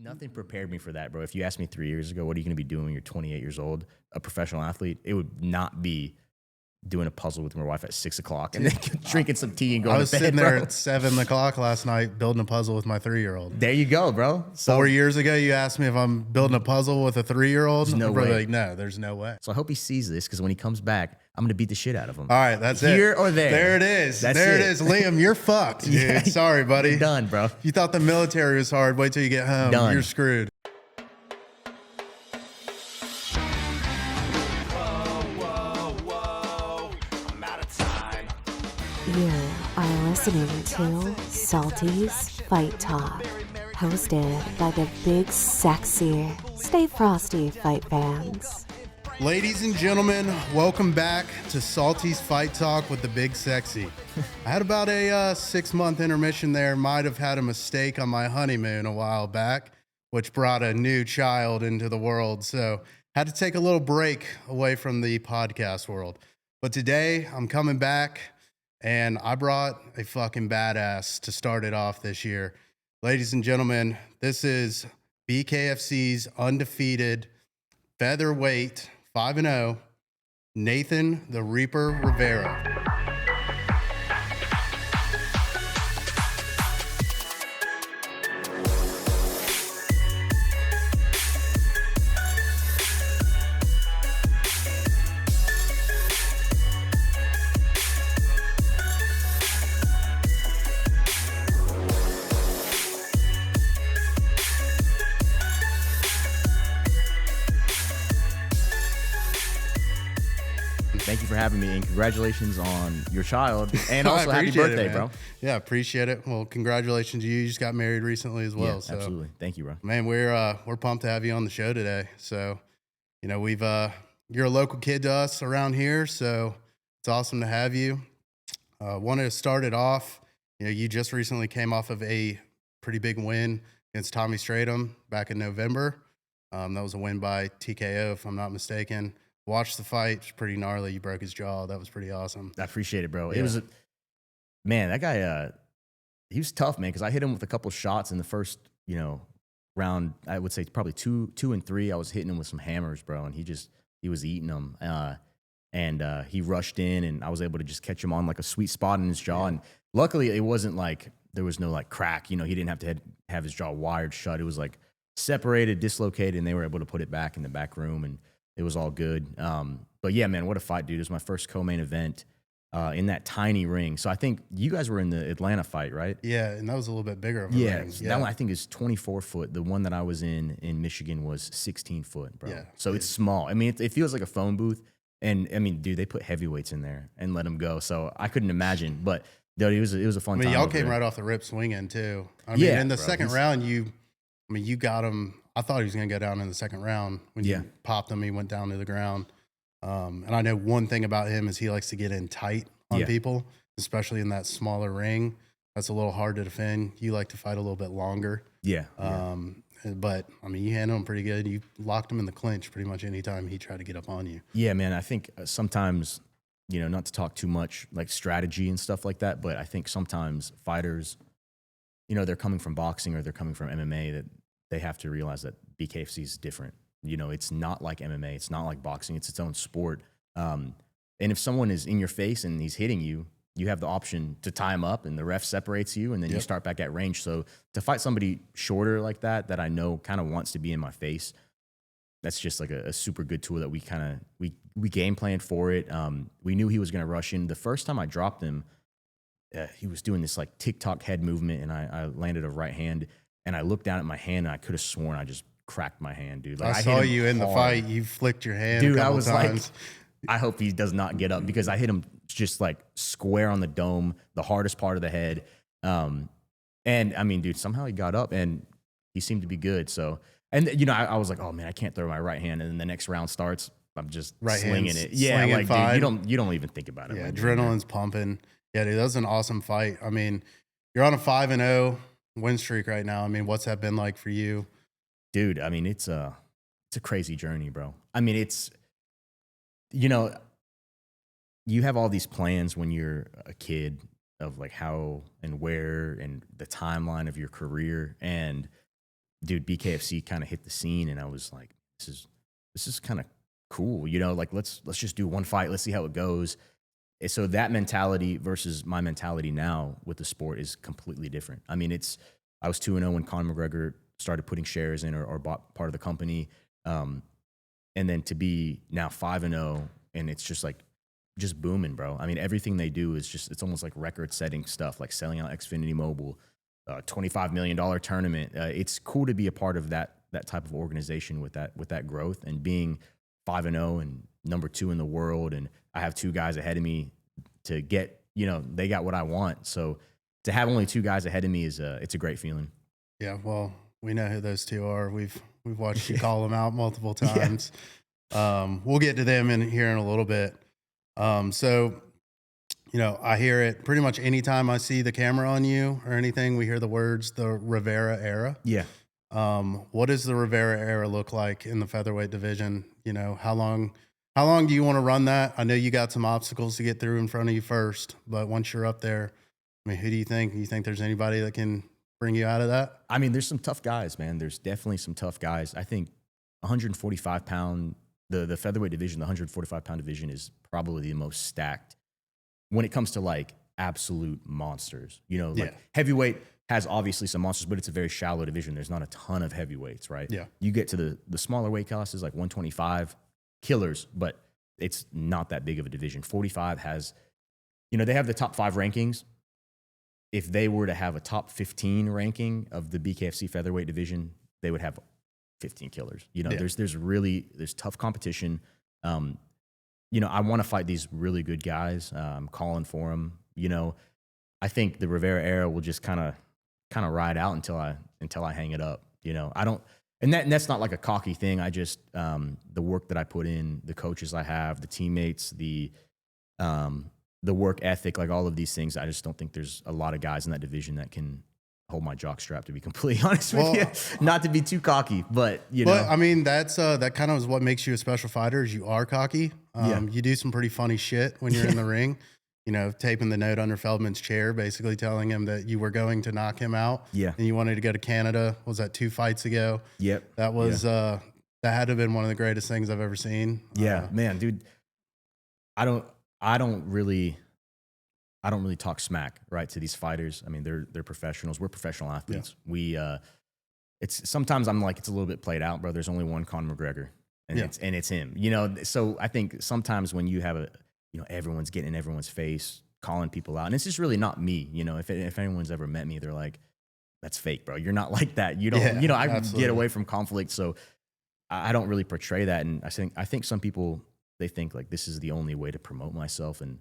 Nothing prepared me for that, bro. If you asked me 3 years ago, what are you going to be doing when you're 28 years old, a professional athlete, it would not be doing a puzzle with my wife at 6 o'clock and then drinking some tea and going I was to bed, sitting bro. there at 7 o'clock last night building a puzzle with my 3-year-old. There you go, bro. So, 4 years ago, you asked me if I'm building a puzzle with a 3-year-old. There's no I'd be way. like, no, there's no way. so I hope he sees this because when he comes back, I'm going to beat the shit out of him. All right, that's it. Here or there. There it is. That's there it it. is. Liam, you're fucked, dude. Yeah, Sorry, buddy. You're done, bro. If you thought the military was hard, wait till you get home. Done. You're screwed. You are listening to Salty's Fight Talk, hosted by the big, sexy, stay frosty fight fans. Ladies and gentlemen, welcome back to Salty's Fight Talk with the Big Sexy. I had about a 6-month intermission there. Might have had a mistake on my honeymoon a while back, which brought a new child into the world. So had to take a little break away from the podcast world. But today I'm coming back and I brought a fucking badass to start it off this year. Ladies and gentlemen, this is BKFC's undefeated featherweight 5-0, Nathan the Reaper Rivera. Thank you for having me, and congratulations on your child, and I also happy appreciate birthday, it, bro. man. Yeah, appreciate it. Well, congratulations to you. You just got married recently as well. Yeah, So, absolutely. Thank you, bro. man, we're pumped to have you on the show today. So, you know, you're a local kid to us around here, so it's awesome to have you. Wanted to start it off. You know, you just recently came off of a pretty big win against Tommy Stratum back in November. That was a win by TKO, if I'm not mistaken. Watched the fight. It was pretty gnarly. You broke his jaw. That was pretty awesome. I appreciate it, bro. Yeah. It was, man, that guy, he was tough, man, because I hit him with a couple shots in the first, round. I would say probably two and three. I was hitting him with some hammers, bro, and he was eating them. And he rushed in, and I was able to just catch him on like a sweet spot in his jaw. Yeah. And luckily, it wasn't like there was no like crack. He didn't have to have his jaw wired shut. It was like separated, dislocated, and they were able to put it back in the back room, and it was all good. But yeah, man, what a fight, dude. It was my first co-main event in that tiny ring. So I think you guys were in the Atlanta fight, right? Yeah, and that was a little bit bigger of a Yeah, ring. so that one I think is 24 foot. The one that I was in Michigan was 16 foot, bro. Yeah, So it's small. I mean, it feels like a phone booth. And I mean, dude, they put heavyweights in there and let them go. So I couldn't imagine. But dude, it was a fun I mean, time. y'all over came there. right off the rip swinging too. I mean, Yeah, in the bro, second he's- round, you got him. I thought he was going to go down in the second round. When Yeah. you popped him, he went down to the ground. And I know one thing about him is he likes to get in tight on Yeah. people, especially in that smaller ring. That's a little hard to defend. You like to fight a little bit longer. Yeah. But, I mean, you handled him pretty good. You locked him in the clinch pretty much any time he tried to get up on you. Yeah, man. I think sometimes, not to talk too much like strategy and stuff like that, but I think sometimes fighters, they're coming from boxing or they're coming from MMA, that they have to realize that BKFC is different. It's not like MMA. It's not like boxing. It's its own sport. And if someone is in your face and he's hitting you, you have the option to tie him up and the ref separates you and then you start back at range. So to fight somebody shorter like that I know kind of wants to be in my face, that's just like a super good tool that we game planned for it. We knew he was going to rush in. The first time I dropped him, he was doing this like TikTok head movement and I landed a right hand and I looked down at my hand and I could have sworn I just cracked my hand, dude. Like, I hit saw him you in the hard. fight. You flicked your hand Dude, a I couple was times. like, I hope he does not get up because I hit him just like square on the dome, the hardest part of the head. And I mean, dude, somehow he got up and he seemed to be good. So, and I was like, oh man, I can't throw my right hand. And then the next round starts, I'm just Right slinging hand's it. Yeah, slinging like fine. dude, you don't even think about it. Yeah, when you're in there. adrenaline's pumping. Yeah, dude, that was an awesome fight. I mean, you're on a 5-0 win streak right now. I mean, what's that been like for you? Dude, I mean, it's a crazy journey, bro. I mean, it's, you have all these plans when you're a kid of like how and where and the timeline of your career. And dude, BKFC kind of hit the scene, and I was like, this is kind of cool, you know, like let's just do one fight, let's see how it goes. And so that mentality versus my mentality now with the sport is completely different. I mean, I was 2-0 when Conor McGregor started putting shares in or bought part of the company, and then to be now 5-0, and it's just booming, bro. I mean, everything they do is it's almost like record-setting stuff, like selling out Xfinity Mobile, $25 million tournament. It's cool to be a part of that type of organization with that growth, and being 5-0 and number 2 in the world. And I have 2 guys ahead of me to get, you know, they got what I want. So to have only 2 guys ahead of me it's a great feeling. Yeah. Well, we know who those 2 are. We've watched you call them out multiple times. Yeah. We'll get to them here in a little bit. So, you know, I hear it pretty much anytime I see the camera on you or anything, we hear the words, the Rivera Era. Yeah. What does the Rivera Era look like in the featherweight division? You know, how long do you want to run that? I know you got some obstacles to get through in front of you first, but once you're up there, I mean, who do you think? Do you think there's anybody that can bring you out of that? I mean, there's some tough guys, man. There's definitely some tough guys. I think 145 pound, the featherweight division, the 145 pound division is probably the most stacked when it comes to like absolute monsters. You know, like heavyweight has obviously some monsters, but it's a very shallow division. There's not a ton of heavyweights, right? Yeah. You get to the smaller weight classes, like 125, killers, but it's not that big of a division. 45 has, you know, they have the top 5 rankings. If they were to have a top 15 ranking of the BKFC featherweight division, they would have 15 killers. You know, there's tough competition. You know, I want to fight these really good guys. I'm calling for them. You know, I think the Rivera Era will just kind of ride out until I hang it up. You know, I don't, and that's not like a cocky thing. I just the work that I put in, the coaches I have, the teammates, the work ethic, like all of these things. I just don't think there's a lot of guys in that division that can hold my jock strap, to be completely honest with you. Not to be too cocky, but you know. I mean, that's that kind of is what makes you a special fighter. Is you are cocky. You do some pretty funny shit when you're in the ring. You know, taping the note under Feldman's chair, basically telling him that you were going to knock him out. Yeah. And you wanted to go to Canada. Was that 2 fights ago? Yep. That was that had to have been one of the greatest things I've ever seen. Yeah, man, dude. I don't really talk smack, right, to these fighters. I mean, they're professionals. We're professional athletes. Yeah. It's sometimes I'm like, it's a little bit played out, bro. There's only one Conor McGregor, and it's him. You know, so I think sometimes when you have everyone's getting in everyone's face, calling people out, and it's just really not me. You know, if anyone's ever met me, they're like, that's fake, bro. You're not like that. You don't. Yeah, you know, I get away from conflict, so I don't really portray that. And I think some people, they think like this is the only way to promote myself, and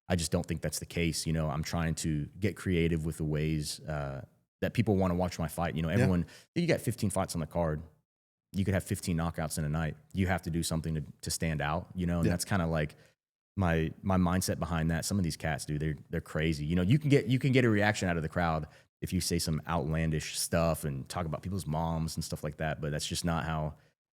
I just don't think that's the case. You know, I'm trying to get creative with the ways that people want to watch my fight. You know, everyone, you got 15 fights on the card. You could have 15 knockouts in a night. You have to do something to stand out, you know, and that's kind of like my mindset behind that. Some of these cats, dude, they're crazy. You know, you can get a reaction out of the crowd if you say some outlandish stuff and talk about people's moms and stuff like that. But that's just not how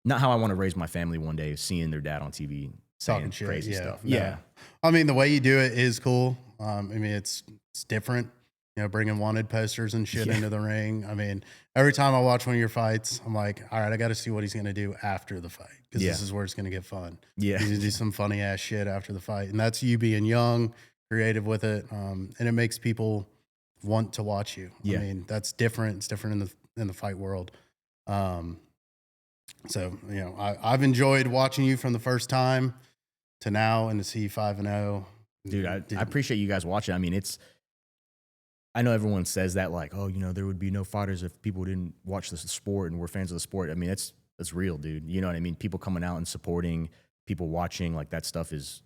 I want to raise my family one day, seeing their dad on TV saying crazy stuff. No. Yeah. I mean, the way you do it is cool. I mean, it's different, you know, bringing wanted posters and shit into the ring. I mean, every time I watch one of your fights, I'm like, all right, I got to see what he's going to do after the fight, because this is where it's going to get fun. Yeah. He's going to do some funny ass shit after the fight. And that's you being young, creative with it. And it makes people want to watch you. I mean, that's different. It's different in the fight world. So, you know, I've enjoyed watching you from the first time to now, and to see 5-0. Dude, I appreciate you guys watching. I mean, I know everyone says that like, oh, you know, there would be no fighters if people didn't watch this sport and were fans of the sport. I mean, that's real, dude. You know what I mean? People coming out and supporting, people watching, like that stuff is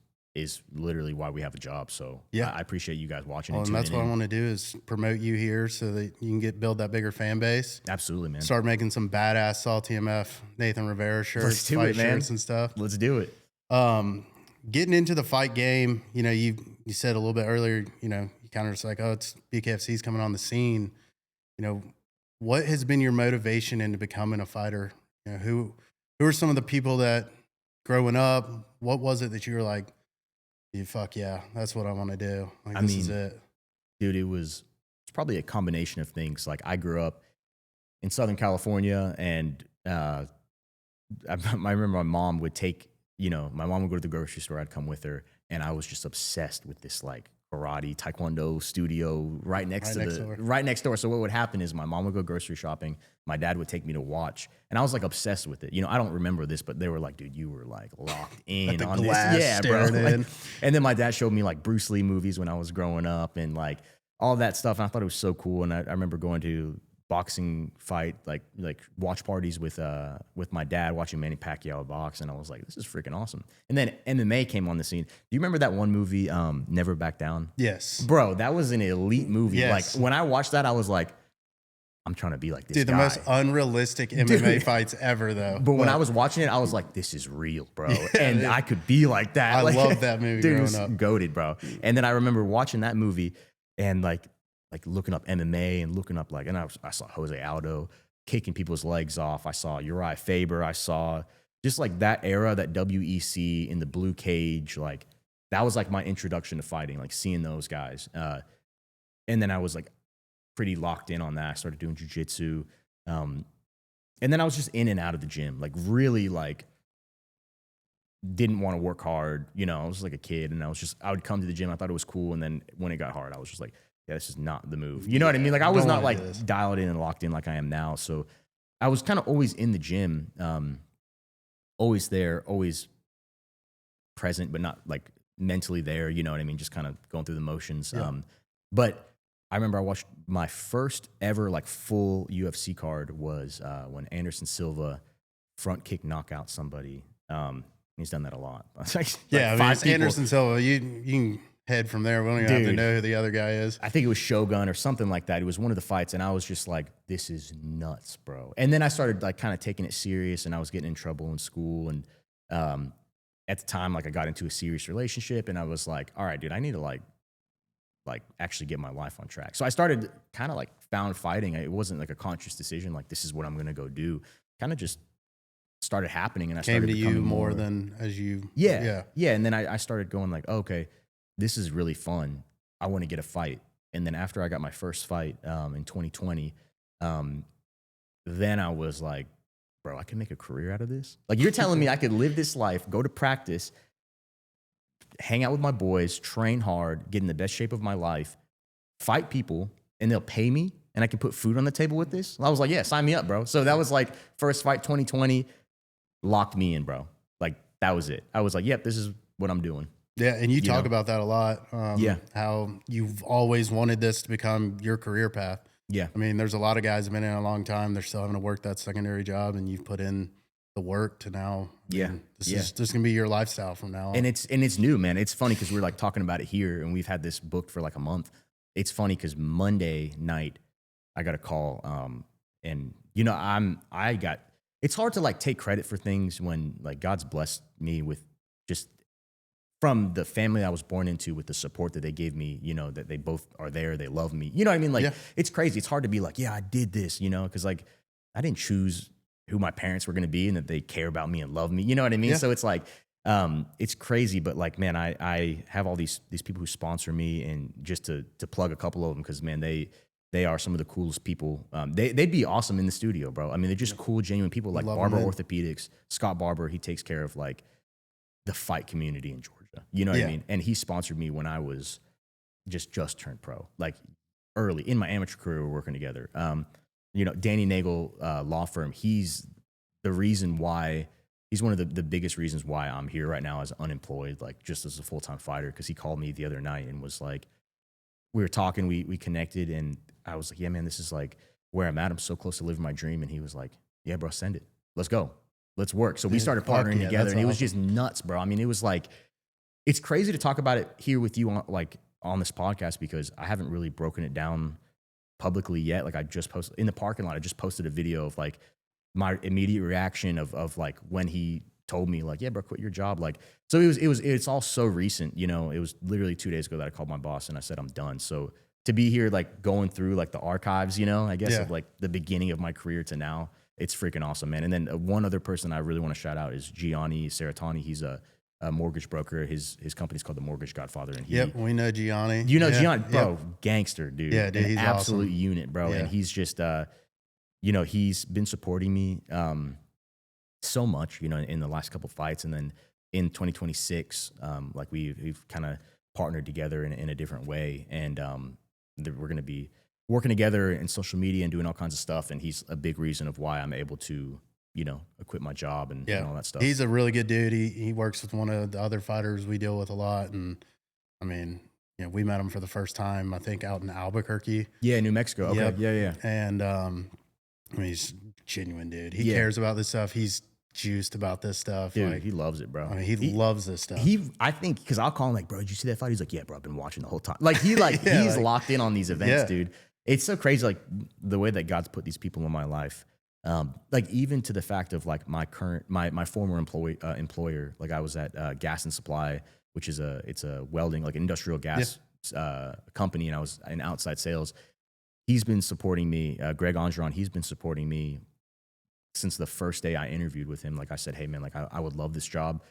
literally why we have a job. So I appreciate you guys watching. And that's what I want to do, is promote you here so that you can build that bigger fan base. Absolutely, man. Start making some badass Salty MF Nathan Rivera shirts, fight shirts and stuff. Let's do it. Getting into the fight game, you know, you said a little bit earlier, you know, you kind of just like, oh, it's BKFC's coming on the scene. You know, what has been your motivation into becoming a fighter? You know, who are some of the people that growing up, what was it that you were like, fuck yeah, that's what I want to do. Like, this is it. Dude, it's probably a combination of things. Like I grew up in Southern California, and I remember my mom would take, my mom would go to the grocery store. I'd come with her, and I was just obsessed with this like karate taekwondo studio right next door. So what would happen is my mom would go grocery shopping. My dad would take me to watch, and I was like obsessed with it. I don't remember this, but they were like, dude, you were like locked in on this. Yeah, bro. Like, and then my dad showed me like Bruce Lee movies when I was growing up and like all that stuff. And I thought it was so cool. And I remember going to boxing fight, like watch parties with my dad, watching Manny Pacquiao box, and I was like, this is freaking awesome. And then MMA came on the scene. Do you remember that one movie, Never Back Down? Yes. Bro, that was an elite movie. Yes. Like when I watched that, I was like, I'm trying to be like this Dude, guy. the most unrealistic MMA fights ever, though. But when I was watching it, I was like, this is real, bro. And I could be like that. I like, love that movie dude, growing up. Goated, bro. And then I remember watching that movie and like looking up MMA and looking up and I saw Jose Aldo kicking people's legs off. I saw Uriah Faber. I saw just like that era, that WEC in the blue cage. Like that was like my introduction to fighting, like seeing those guys. And then I was like pretty locked in on that. I started doing jiu-jitsu. And then I was just in and out of the gym, like really like didn't want to work hard. I was like a kid and I would come to the gym. I thought it was cool. And then when it got hard, I was just like, yeah, this is not the move. You know what I mean? Like I was not like dialed in and locked in like I am now. So I was kind of always in the gym, always there, always present, but not like mentally there. You know what I mean? Just kind of going through the motions. Yeah. But I remember I watched my first ever like full UFC card was when Anderson Silva front kick knockout somebody. He's done that a lot. Anderson Silva. You can head from there. We don't even have to know who the other guy is. I think it was Shogun or something like that. It was one of the fights, and I was just like, this is nuts, bro. And then I started like kind of taking it serious, and I was getting in trouble in school. And at the time, like I got into a serious relationship, and I was like, all right, dude, I need to like actually get my life on track. So I started kind of like found fighting. It wasn't like a conscious decision, like this is what I'm going to go do. Kind of just started happening, and I started becoming to you more than as you. Yeah. And then I started going like, oh, okay, this is really fun. I want to get a fight. And then after I got my first fight in 2020, then I was like, bro, I can make a career out of this. Like you're telling me I could live this life, go to practice, hang out with my boys, train hard, get in the best shape of my life, fight people, and they'll pay me, and I can put food on the table with this. I was like, yeah, sign me up, bro. So that was like first fight 2020, locked me in, bro. Like that was it. I was like, yep, this is what I'm doing. Yeah, and you talk about that a lot. How you've always wanted this to become your career path. Yeah. I mean, there's a lot of guys who've been in a long time. They're still having to work that secondary job, and you've put in the work to now. This is just gonna be your lifestyle from now on. And it's new, man. It's funny because we're like talking about it here, and we've had this booked for like a month. It's funny because Monday night I got a call, and it's hard to like take credit for things when like God's blessed me with just from the family I was born into, with the support that they gave me, that they both are there, they love me. You know what I mean? Like It's crazy. It's hard to be like, yeah, I did this, because like I didn't choose who my parents were going to be and that they care about me and love me. You know what I mean? Yeah. So it's like, it's crazy, but like, man, I have all these people who sponsor me, and just to plug a couple of them, because man, they are some of the coolest people. They'd be awesome in the studio, bro. I mean, they're just cool, genuine people. Like Barber Orthopedics, Scott Barber, he takes care of like the fight community in Georgia. You know what I mean? And he sponsored me when I was just turned pro, like early in my amateur career. We're working together. Danny Nagel law firm. He's the reason why. He's one of the biggest reasons why I'm here right now as unemployed, like just as a full-time fighter. Because he called me the other night and was like, we were talking, we connected, and I was like, yeah, man, this is like where I'm at. I'm so close to living my dream. And he was like, yeah, bro, send it. Let's go. Let's work. So we started partnering together, and it was just nuts, bro. I mean, it was like, it's crazy to talk about it here with you on this podcast, because I haven't really broken it down publicly yet. Like I just posted in the parking lot. I just posted a video of like my immediate reaction of like when he told me like, yeah, bro, quit your job. Like, so it's all so recent, it was literally 2 days ago that I called my boss and I said, I'm done. So to be here, like going through like the archives, I guess of like the beginning of my career to now, it's freaking awesome, man. And then one other person I really want to shout out is Gianni Saratani. He's a mortgage broker. His company's called the Mortgage Godfather. And we know Gianni. You know Gianni, bro, gangster, dude. Yeah, dude, he's an absolute awesome unit, bro. Yeah. And he's just, you know, he's been supporting me so much, you know, in the last couple fights. And then in 2026, like we've kind of partnered together in a different way. And we're going to be working together in social media and doing all kinds of stuff. And he's a big reason of why I'm able to, you know, quit my job and all that stuff. He's a really good dude. He works with one of the other fighters we deal with a lot. And I mean, you know, we met him for the first time, I think, out in Albuquerque. Yeah, New Mexico. Okay. Yep. Yeah. And I mean, he's a genuine dude. He cares about this stuff. He's juiced about this stuff. Dude, like, he loves it, bro. I mean, he loves this stuff. I think, because I'll call him like, bro, did you see that fight? He's like, yeah, bro, I've been watching the whole time. Like, he's like, locked in on these events, dude. It's so crazy, like the way that God's put these people in my life. Like even to the fact of like my former employer, like I was at Gas and Supply, which is it's a welding, like industrial gas company, and I was in outside sales. He's been supporting me, Greg Angeron. He's been supporting me since the first day I interviewed with him. Like I said, hey man, like I would love this job.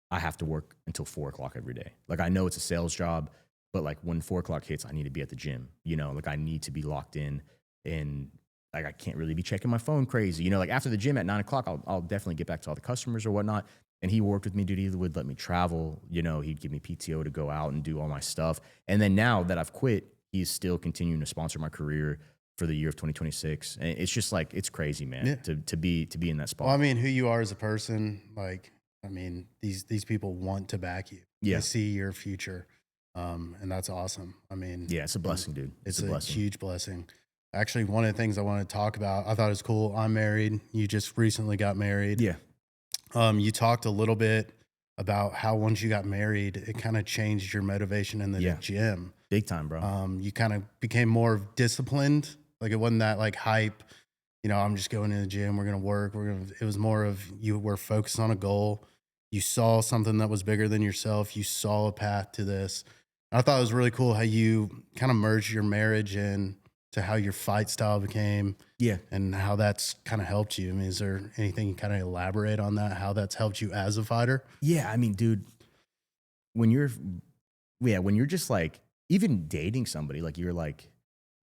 I have to work until 4 o'clock every day. Like I know it's a sales job, but like when 4 o'clock hits, I need to be at the gym. You know, like I need to be locked in, and like I can't really be checking my phone crazy. You know, like after the gym at 9 o'clock, I'll definitely get back to all the customers or whatnot. And he worked with me, dude. He would let me travel. You know, he'd give me PTO to go out and do all my stuff. And then now that I've quit, he's still continuing to sponsor my career for the year of 2026. And it's just like, it's crazy, man, to be in that spot. Well, I mean, who you are as a person, like, I mean, these people want to back you. Yeah. They see your future. And that's awesome. I mean, yeah, it's a blessing, dude. It's a blessing. huge blessing. Actually, one of the things I want to talk about, I thought it was cool. I'm married. You just recently got married. Yeah. You talked a little bit about how once you got married, it kind of changed your motivation in the gym. Big time, bro. You kind of became more disciplined. Like it wasn't that like hype, you know, I'm just going to the gym. We're going to work. It was more of you were focused on a goal. You saw something that was bigger than yourself. You saw a path to this. I thought it was really cool how you kind of merged your marriage in to how your fight style became. Yeah. And how that's kind of helped you. I mean, is there anything you kind of elaborate on that, how that's helped you as a fighter? Yeah. I mean, dude, when you're just like, even dating somebody, like you're like,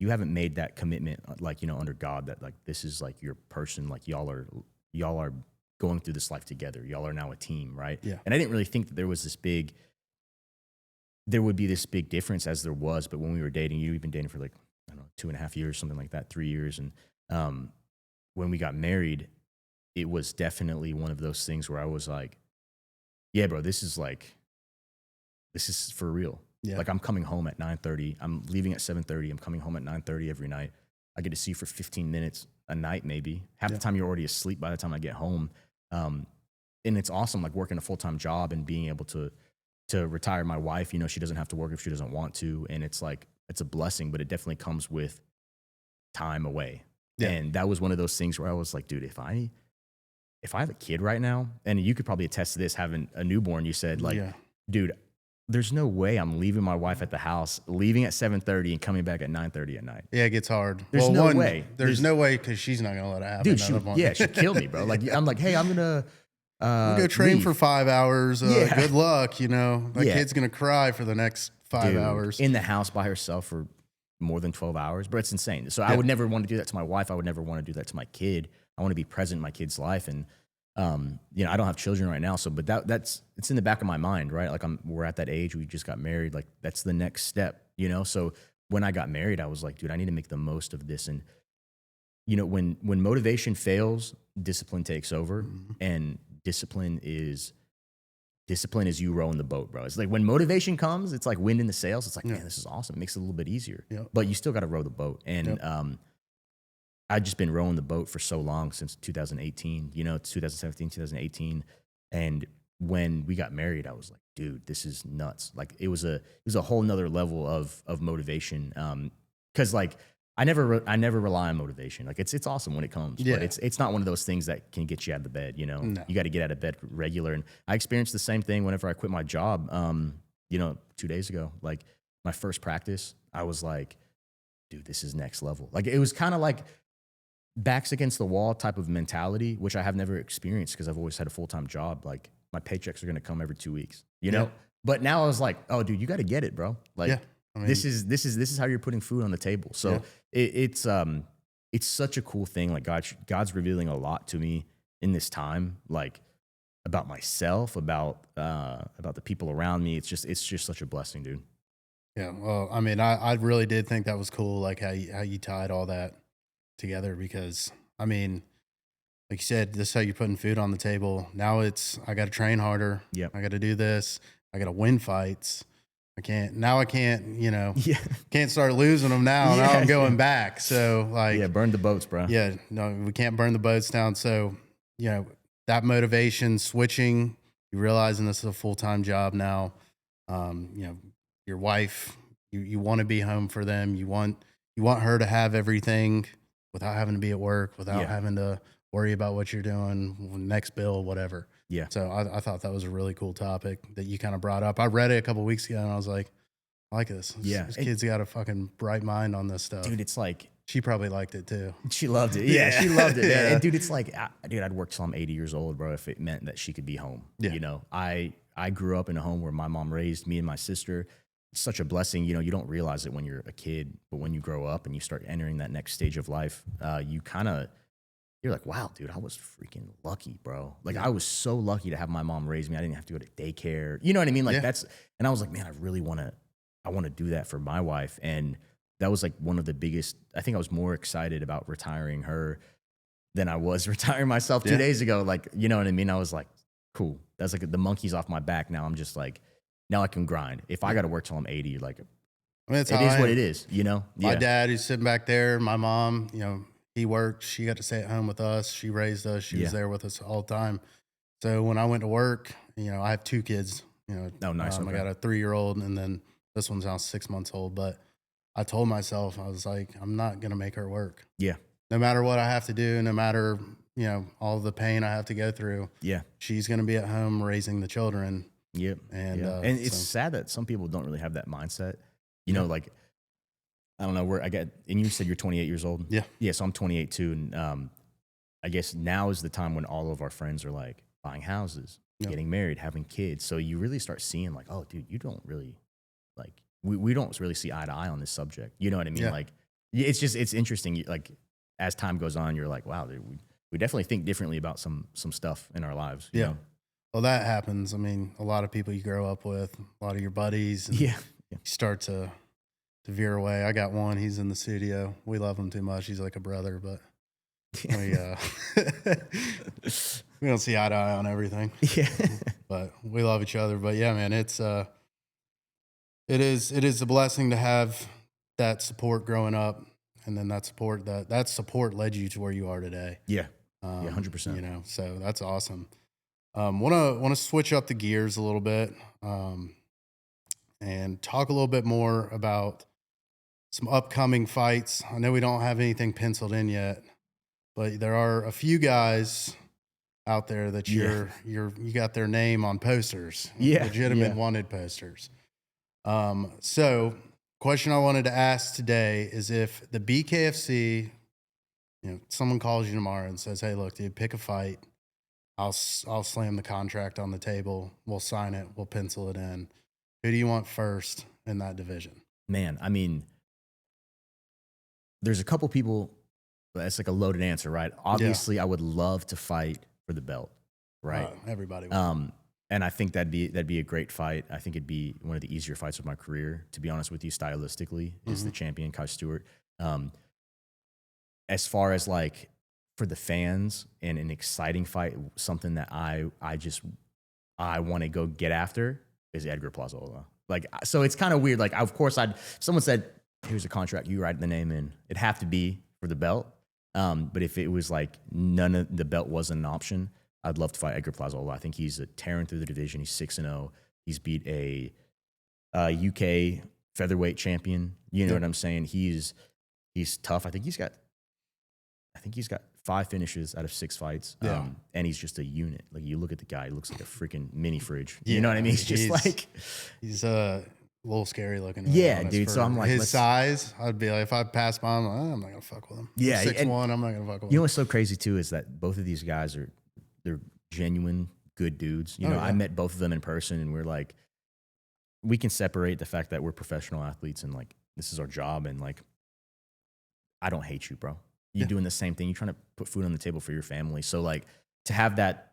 you haven't made that commitment, like, you know, under God that like, this is like your person, like y'all are going through this life together. Y'all are now a team. Right. Yeah. And I didn't really think that there would be this big difference as there was. But when we were dating, you've been dating for like, I don't know, 2.5 years, something like that, 3 years. And when we got married, it was definitely one of those things where I was like, yeah, bro, this is for real. Yeah. Like I'm coming home at 9:30. I'm leaving at 7:30. I'm coming home at 9:30 every night. I get to see you for 15 minutes a night, maybe. Half the time you're already asleep by the time I get home. And it's awesome, like working a full-time job and being able to retire my wife. You know, she doesn't have to work if she doesn't want to. And it's like, it's a blessing, but it definitely comes with time away. Yeah. And that was one of those things where I was like, dude, if I have a kid right now, and you could probably attest to this, having a newborn, you said like, dude, there's no way I'm leaving my wife at the house, leaving at 7:30 and coming back at 9:30 at night. Yeah, it gets hard. There's no way. There's no way, because she's not going to let it happen. Dude, she'd kill me, bro. Like, I'm like, hey, I'm going to we'll go train for 5 hours. Good luck, you know. My kid's going to cry for the next 5 hours. In the house by herself for more than 12 hours, but it's insane. So I would never want to do that to my wife. I would never want to do that to my kid. I want to be present in my kid's life. And, you know, I don't have children right now. So, but it's in the back of my mind, right? Like we're at that age, we just got married. Like that's the next step, you know? So when I got married, I was like, dude, I need to make the most of this. And, you know, when motivation fails, discipline takes over. Mm-hmm. And discipline is you rowing the boat, bro. It's like when motivation comes, it's like wind in the sails. It's like, man, this is awesome. It makes it a little bit easier. But you still got to row the boat. And I've just been rowing the boat for so long, since 2018, you know, 2017, 2018. And when we got married, I was like, dude, this is nuts. Like it was a whole nother level of motivation. 'Cause like I never rely on motivation. Like it's awesome when it comes, but it's not one of those things that can get you out of the bed. You know, You got to get out of bed regular. And I experienced the same thing whenever I quit my job. You know, 2 days ago, like my first practice, I was like, dude, this is next level. Like it was kind of like backs against the wall type of mentality, which I have never experienced because I've always had a full-time job. Like my paychecks are going to come every 2 weeks, you know? But now I was like, oh dude, you got to get it, bro. Like I mean, this is how you're putting food on the table. So it's it's such a cool thing. Like God's revealing a lot to me in this time, like about myself, about the people around me. It's just such a blessing, dude. Yeah. Well, I mean, I really did think that was cool, like how you tied all that together, because I mean, like you said, this is how you're putting food on the table. Now I got to train harder. Yep. I got to do this. I got to win fights. I can't, Yeah. can't start losing them now. Yeah, Now I'm going back. So like, Yeah, burn the boats, bro. yeah, no, we can't burn the boats down. So, that motivation, switching, you realizing this is a full-time job now. Your wife, you want to be home for them. You want her to have everything without having to be at work, without having to worry about what you're doing, next bill, whatever. Yeah. So I thought that was a really cool topic that you kind of brought up. I read it a couple weeks ago and I was like, I like this. Yeah. This kid's got a fucking bright mind on this stuff. Dude, it's like, she probably liked it too. she loved it. Yeah, she loved it. Yeah. And dude, it's like, I'd work till I'm 80 years old, bro, if it meant that she could be home. Yeah. I grew up in a home where my mom raised me and my sister. It's such a blessing. You don't realize it when you're a kid, but when you grow up and you start entering that next stage of life, you're like, wow, dude, I was freaking lucky, bro. Like, I was so lucky to have my mom raise me. I didn't have to go to daycare. You know what I mean? Like, and I was like, man, I want to do that for my wife. And that was like one of the biggest, I think I was more excited about retiring her than I was retiring myself 2 days ago. Like, you know what I mean? I was like, cool. That's like the monkey's off my back. Now I'm just like, now I can grind. If I got to work till I'm 80, like, I mean, it is what it is, My dad, who's sitting back there, my mom, he worked. She got to stay at home with us. She raised us. She was there with us all the time. So when I went to work, I have 2 kids. Oh, nice. I got a 3-year-old, and then this one's now 6 months old. But I told myself, I was like, I'm not gonna make her work. Yeah. No matter what I have to do, no matter all the pain I have to go through. Yeah. She's gonna be at home raising the children. Yep. And and it's sad that some people don't really have that mindset. Like, I don't know, and you said you're 28 years old. Yeah. Yeah. So I'm 28 too. And I guess now is the time when all of our friends are like buying houses, getting married, having kids. So you really start seeing like, oh, dude, you don't really like, we don't really see eye to eye on this subject. You know what I mean? Yeah. Like, it's interesting. Like, as time goes on, you're like, wow, dude, we definitely think differently about some stuff in our lives. You know? Well, that happens. I mean, a lot of people you grow up with, a lot of your buddies. And you start to veer away. I got one. He's in the studio. We love him too much. He's like a brother, but we don't see eye to eye on everything. Yeah. But we love each other. But yeah, man, it is a blessing to have that support growing up, and then that support led you to where you are today. Yeah. 100%. So that's awesome. Want to switch up the gears a little bit, and talk a little bit more about some upcoming fights. I know we don't have anything penciled in yet, but there are a few guys out there that you got their name on posters, legitimate wanted posters. So question I wanted to ask today is, if the BKFC, someone calls you tomorrow and says, hey, look, dude, pick a fight. I'll slam the contract on the table. We'll sign it. We'll pencil it in. Who do you want first in that division? Man, I mean, there's a couple people. That's like a loaded answer, right? Obviously, I would love to fight for the belt, right? Everybody would. And I think that'd be a great fight. I think it'd be one of the easier fights of my career, to be honest with you, stylistically, is the champion, Kai Stewart. As far as like for the fans and an exciting fight, something that I want to go get after is Edgar Plazola. Like, so it's kind of weird. Like, of course, someone said, here's a contract, you write the name in. It'd have to be for the belt. But if it was like none of the belt wasn't an option, I'd love to fight Edgar Plazola. I think he's tearing through the division. He's 6-0. He's beat a UK featherweight champion. You know what I'm saying? He's tough. I think he's got 5 finishes out of 6 fights. And he's just a unit. Like, you look at the guy, he looks like a freaking mini fridge. You know what I mean? He's a little scary looking. Yeah, dude. So I'm like, his size, I'd be like, if I pass by him, I'm not gonna fuck with him. Yeah, 6'1", I'm not gonna fuck with him. You know what's so crazy too is that both of these guys they're genuine good dudes. I met both of them in person, and we're like, we can separate the fact that we're professional athletes and like this is our job, and like, I don't hate you, bro. You're doing the same thing. You're trying to put food on the table for your family. So like to have that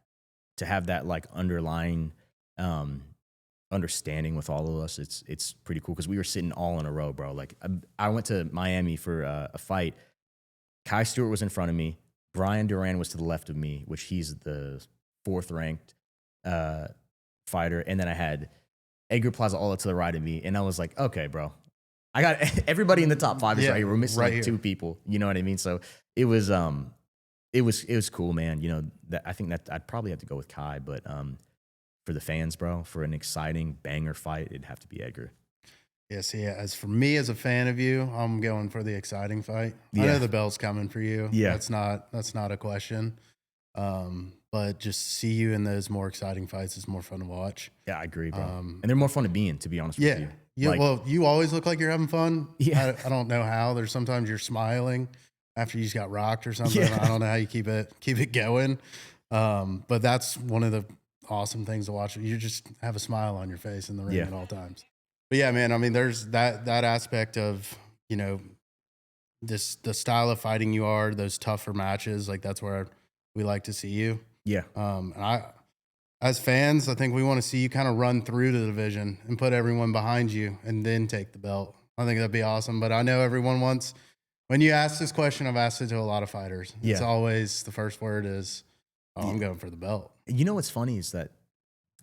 like underlying understanding with all of us, it's pretty cool because we were sitting all in a row, bro. Like I went to Miami for a fight. Kai Stewart was in front of me. Brian Duran was to the left of me, which he's the 4th ranked fighter. And then I had Edgar Plaza all to the right of me. And I was like, okay, bro, I got everybody in the top 5 is right here. We're missing like 2 people. You know what I mean? So it was cool, man. You know, I think that I'd probably have to go with Kai, but for the fans, bro, for an exciting banger fight, it'd have to be Edgar. Yes, yeah. As for me, as a fan of you, I'm going for the exciting fight. Yeah. I know the belt's coming for you. Yeah, that's not a question. But just see you in those more exciting fights is more fun to watch. Yeah, I agree, bro. And they're more fun to be in, to be honest with you. Yeah. Like, Well, you always look like you're having fun. Yeah. I don't know how. There's sometimes you're smiling after you just got rocked or something. Yeah. I don't know how you keep it going. But that's one of the awesome things to watch. You just have a smile on your face in the ring at all times. But yeah, man, I mean, there's that aspect of, you know, the style of fighting you are, those tougher matches. Like that's where we like to see you. Yeah. And as fans, I think we want to see you kind of run through the division and put everyone behind you and then take the belt. I think that'd be awesome. But I know everyone wants, when you ask this question, I've asked it to a lot of fighters. Yeah. It's always the first word is, oh, I'm going for the belt. You know what's funny is that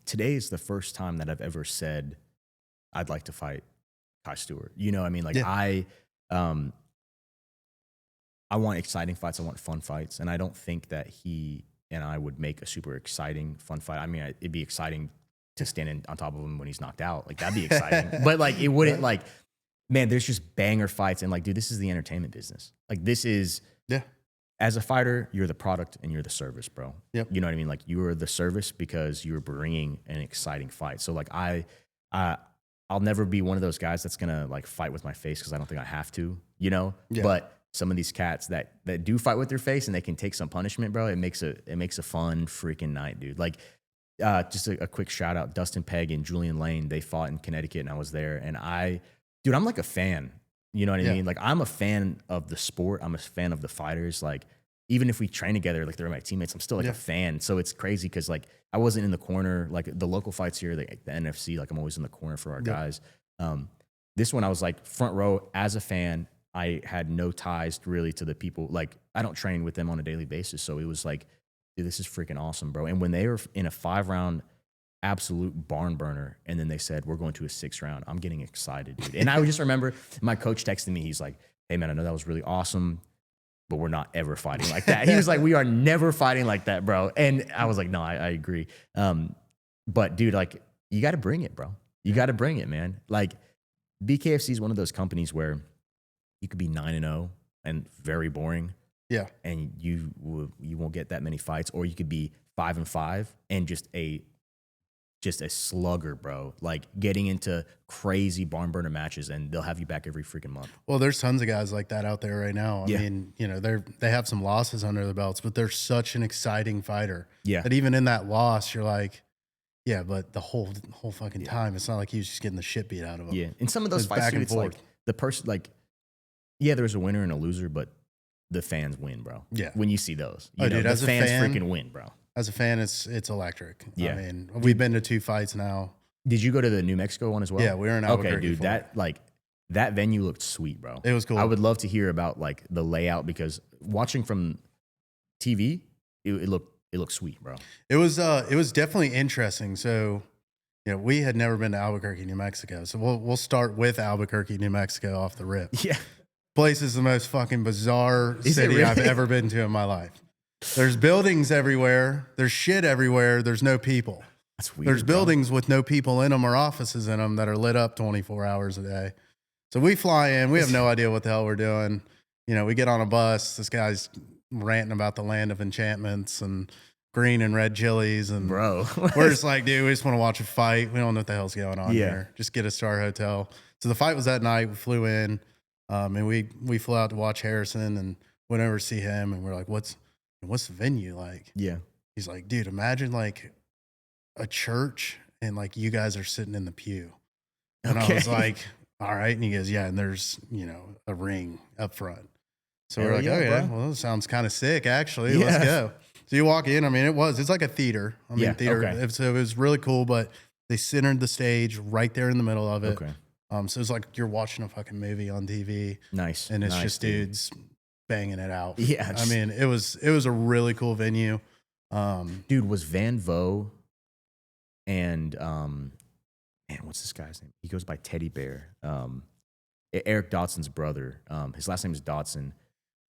today is the first time that I've ever said I'd like to fight Kai Stewart. You know what I mean? Like I want exciting fights. I want fun fights. And I don't think that he and I would make a super exciting, fun fight. I mean, it'd be exciting to stand on top of him when he's knocked out. Like that'd be exciting. But like, it wouldn't like, man, there's just banger fights. And like, dude, this is the entertainment business. Like this is, as a fighter, you're the product and you're the service, bro. Yep. You know what I mean? Like you are the service because you're bringing an exciting fight. So like I'll never be one of those guys that's gonna like fight with my face because I don't think I have to, you know? Yeah. But some of these cats that do fight with their face and they can take some punishment, bro, it makes a fun freaking night, dude. Like just a quick shout out, Dustin Pegg and Julian Lane, they fought in Connecticut and I was there. And dude, I'm like a fan. You know what I mean? Like I'm a fan of the sport. I'm a fan of the fighters. Like even if we train together, like they're my teammates, I'm still like a fan. So it's crazy because like I wasn't in the corner, like the local fights here, the NFC, like I'm always in the corner for our guys. This one I was like front row as a fan. I had no ties really to the people. Like I don't train with them on a daily basis. So it was like, dude, this is freaking awesome, bro. And when they were in a 5-round absolute barn burner, and then they said, we're going to a 6th round, I'm getting excited, dude. And I would just remember my coach texting me. He's like, hey man, I know that was really awesome, but we're not ever fighting like that. He was like, we are never fighting like that, bro. And I was like, no, I agree. But dude, like you got to bring it, bro. You got to bring it, man. Like BKFC is one of those companies where you could be 9-0 and very boring. Yeah. And you won't get that many fights, or you could be 5-5 and just a slugger, bro. Like getting into crazy barn burner matches, and they'll have you back every freaking month. Well, there's tons of guys like that out there right now. I mean, you know, they have some losses under their belts, but they're such an exciting fighter. Yeah. That even in that loss, you're like, yeah, but the whole fucking time, it's not like he was just getting the shit beat out of him. Yeah. In some of those fights, dude, it's like the person, like, yeah, there's a winner and a loser, but the fans win, bro. Yeah. When you see those, you know, dude, the fans freaking win, bro. As a fan, it's electric. Yeah. I mean, we've been to 2 fights now. Did you go to the New Mexico one as well? Yeah, we were in Albuquerque. Okay, dude, that venue looked sweet, bro. It was cool. I would love to hear about like the layout, because watching from TV, it looked sweet, bro. It was definitely interesting. So, you know, we had never been to Albuquerque, New Mexico. So we'll start with Albuquerque, New Mexico off the rip. Yeah. Place is the most fucking bizarre city really? I've ever been to in my life. There's buildings everywhere. There's shit everywhere. There's no people. That's weird. There's buildings with no people in them or offices in them that are lit up 24 hours a day. So we fly in. We have no idea what the hell we're doing. You know, we get on a bus. This guy's ranting about the land of enchantments and green and red chilies. And bro, we're just like, dude, we just want to watch a fight. We don't know what the hell's going on here. Just get us to our hotel. So the fight was that night. We flew in, and we flew out to watch Harrison and went over to see him. And we're like, what's the venue like? Yeah. He's like, dude, imagine like a church and like you guys are sitting in the pew. And I was like, all right. And he goes, yeah. And there's, you know, a ring up front. So we're like, yeah, oh yeah, bro. well, that sounds kind of sick, actually. Yeah. Let's go. So you walk in. I mean, it's like a theater. I mean, Yeah, theater. okay. So it was really cool, but they centered the stage right there in the middle of it. Okay. So it's like you're watching a fucking movie on TV. Nice. And it's nice, just dude. dudes banging it out. Yeah, I just- mean, it was a really cool venue. Dude, was Van Vo and man, what's this guy's name? He goes by Teddy Bear. Eric Dodson's brother. His last name is Dodson.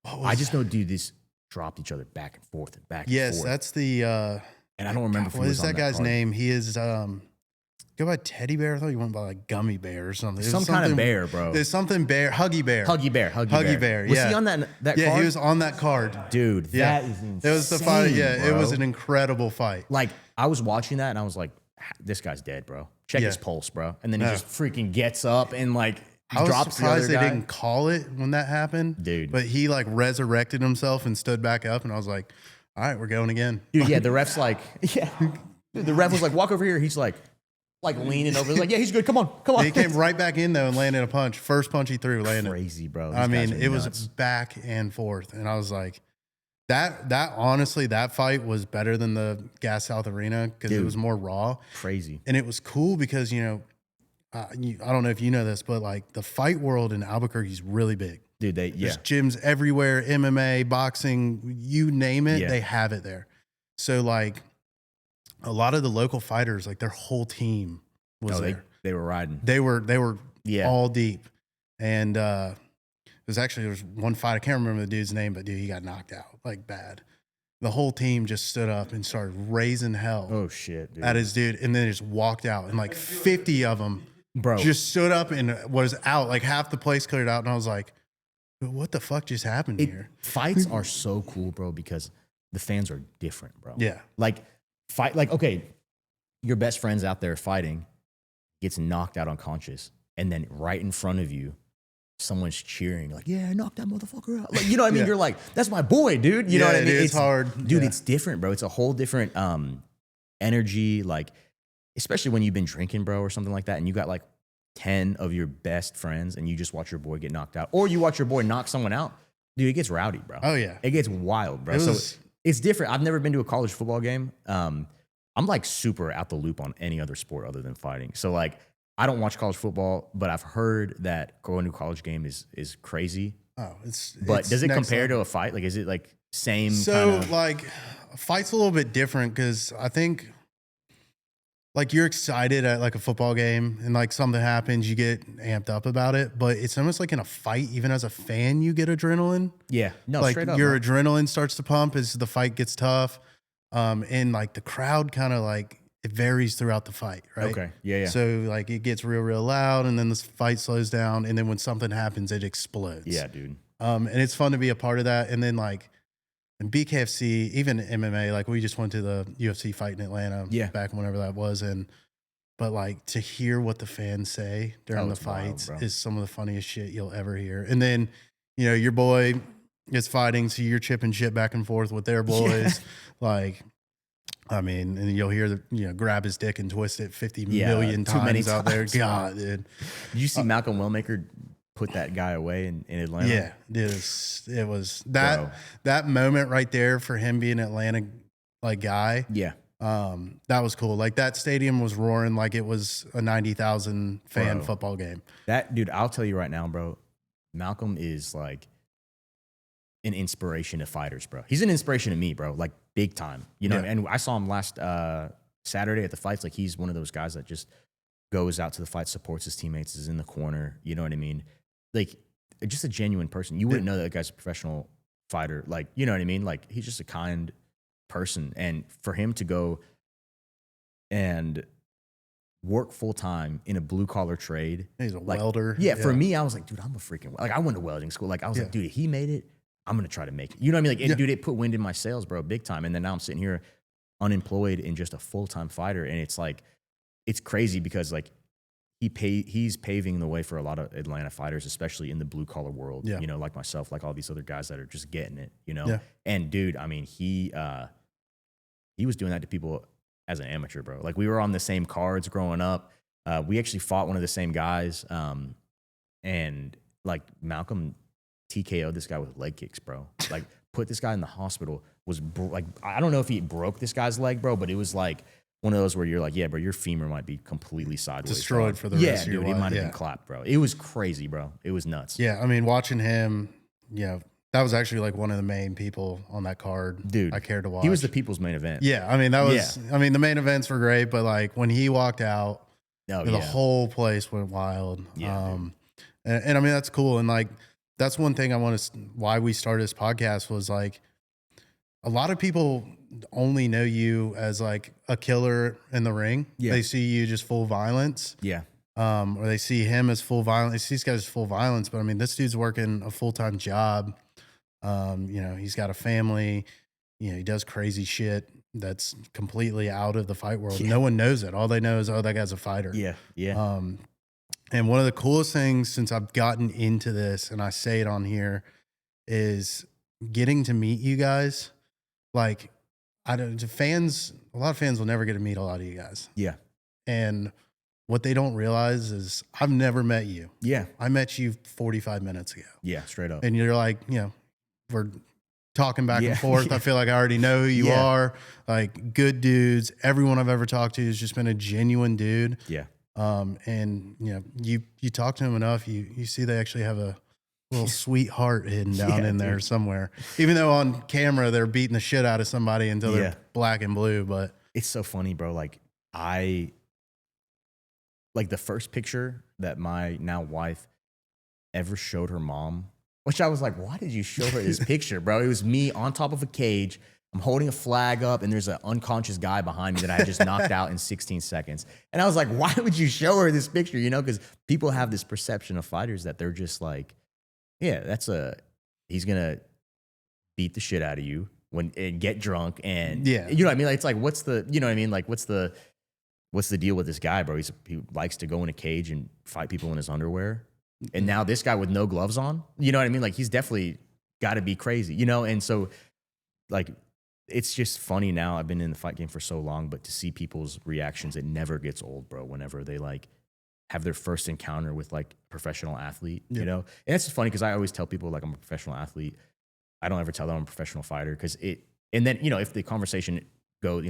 I just know, dude, these dropped each other back and forth and back and Yes, forth. that's the. And I don't remember if he What was is on that guy's card. name? He is go by Teddy Bear. I thought he went by like Gummy Bear or something. It was Some kind of something- bear, bro. There's something bear, Huggy Bear. Huggy Bear. Was yeah. he on that Yeah, card? he was on that card. Dude, Yeah. that is insane. It was the fight. Yeah, it bro. was an incredible fight. Like, I was watching that and I was like, this guy's dead, bro. Check Yeah. his pulse, bro. And then he No. just freaking gets up and like I was drops the other surprised they guy. didn't call it when that happened. Dude. But he like resurrected himself and stood back up, and I was like, all right, we're going again. Dude, yeah, the ref's like, yeah. Dude, the ref was like, walk over here. He's like leaning over. He's like, yeah, he's good. Come on. He came right back in though and landed a punch. First punch he threw, landed. Crazy, bro. I These mean, guys are it was nuts. back and forth, and I was like, that honestly, that fight was better than the Gas South Arena because it Dude. was more raw, crazy. and it was cool because I don't know if you know this, but like the fight world in Albuquerque is really big. Dude, yeah. There's gyms everywhere, MMA, boxing, you name it, Yeah. they have it there. So like a lot of the local fighters, like their whole team was there. They were riding. They were Yeah. all deep. And there was one fight, I can't remember the dude's name, but dude, he got knocked out like bad. The whole team just stood up and started raising hell Oh, shit, dude. at his dude, and then just walked out, and like 50 of them Bro. just stood up and was out. Like half the place cleared out, and I was like, what the fuck just happened here? Fights are so cool, bro, because the fans are different, bro. Yeah. Like, okay, your best friend's out there fighting, gets knocked out unconscious, and then right in front of you, someone's cheering, like, yeah, I knocked that motherfucker out. Like, you know what I mean? Yeah. You're like, that's my boy, dude. You know what I mean? Dude, it's hard. Dude, Yeah. it's different, bro. It's a whole different energy, like, especially when you've been drinking, bro, or something like that, and you got like 10 of your best friends and you just watch your boy get knocked out, or you watch your boy knock someone out, dude, it gets rowdy, bro. Oh, yeah. It gets wild, bro. It So was- it's different. I've never been to a college football game. I'm like super out the loop on any other sport other than fighting. So like, I don't watch college football, but I've heard that going to a college game is crazy. Oh, But it's does it next compare level. to a fight? Like, is it like same So kinda, like a fight's a little bit different because I think like you're excited at like a football game and like something happens, you get amped up about it. But it's almost like in a fight, even as a fan, you get adrenaline. yeah, no, like straight up. your bro. adrenaline starts to pump as the fight gets tough. And like the crowd kind of like it varies throughout the fight, right? Okay, yeah. So like it gets real loud and then the fight slows down. And then when something happens, it explodes. Yeah, dude. And it's fun to be a part of that. And then like in BKFC, even MMA, like we just went to the UFC fight in Atlanta back whenever that was. But like to hear what the fans say during the it's wild, fights bro. is some of the funniest shit you'll ever hear. And then, your boy is fighting, so you're chipping shit back and forth with their boys. Like, I mean, and you'll hear grab his dick and twist it 50 million too many times out there. times. God, dude. Did you see Malcolm Wellmaker put that guy away in Atlanta? Yeah, it was that Bro. that moment right there for him being an Atlanta like guy. Yeah. That was cool. Like that stadium was roaring like it was a 90,000 fan Bro. football game. That dude, I'll tell you right now, bro. Malcolm is like an inspiration to fighters, bro. He's an inspiration to me, bro. Like big time. You know, Yeah. and I saw him last Saturday at the fights. Like he's one of those guys that just goes out to the fight, supports his teammates, is in the corner. You know what I mean? Like just a genuine person. You wouldn't know that guy's a professional fighter. Like, you know what I mean? Like he's just a kind person. And for him to go and work full time in a blue collar trade. He's a like, welder. Yeah, for me, I was like, dude, I'm a freaking like I went to welding school. Like I was Yeah. like, dude, he made it. I'm gonna try to make it. You know what I mean? Like, Yeah. dude, it put wind in my sails, bro, big time. And then now I'm sitting here unemployed and just a full time fighter, and it's like, it's crazy because like he's paving the way for a lot of Atlanta fighters, especially in the blue collar world. Yeah. You know, like myself, like all these other guys that are just getting it. You know, Yeah. and dude, I mean, he was doing that to people as an amateur, bro. Like we were on the same cards growing up. We actually fought one of the same guys, and like Malcolm TKO this guy with leg kicks, bro. Like put this guy in the hospital. Like I don't know if he broke this guy's leg, bro, but it was like one of those where you're like, yeah, bro, your femur might be completely sideways, destroyed bro. for the rest of your life. It might have been clapped, bro. It was crazy, bro. It was nuts. Yeah, I mean, watching him, that was actually like one of the main people on that card. Dude, I cared to watch. He was the people's main event. Yeah, I mean, that was. I mean, the main events were great, but like when he walked out, the whole place went wild. Yeah, and I mean that's cool, and like that's one thing I want to. Why we started this podcast was like a lot of people only know you as like a killer in the ring. Yeah. They see you just full violence. Yeah. Or they see him as full violence. They see these guys as full violence, but I mean, this dude's working a full-time job. He's got a family. He does crazy shit that's completely out of the fight world. Yeah. No one knows it. All they know is, that guy's a fighter. Yeah, yeah. And one of the coolest things since I've gotten into this, and I say it on here, is getting to meet you guys. Like, a lot of fans will never get to meet a lot of you guys. Yeah. And what they don't realize is I've never met you. Yeah. I met you 45 minutes ago. Yeah, straight up. And you're like, we're talking back and forth. I feel like I already know who you are. Like, good dudes. Everyone I've ever talked to has just been a genuine dude. Yeah. And you talk to them enough, you see they actually have a little sweet heart hidden down in there somewhere. Even though on camera they're beating the shit out of somebody until they're black and blue. But it's so funny, bro. Like the first picture that my now wife ever showed her mom, which I was like, why did you show her this picture, bro? It was me on top of a cage. I'm holding a flag up and there's an unconscious guy behind me that I just knocked out in 16 seconds. And I was like, why would you show her this picture? Because people have this perception of fighters that they're just like, yeah, he's going to beat the shit out of you and get drunk. And you know what I mean? Like, it's like, what's the deal with this guy, bro? He likes to go in a cage and fight people in his underwear. And now this guy with no gloves on, you know what I mean? Like, he's definitely got to be crazy, And so, like, it's just funny now. I've been in the fight game for so long, but to see people's reactions, it never gets old, bro. Whenever they like have their first encounter with like a professional athlete, And it's just funny because I always tell people like I'm a professional athlete. I don't ever tell them I'm a professional fighter and then, if the conversation goes,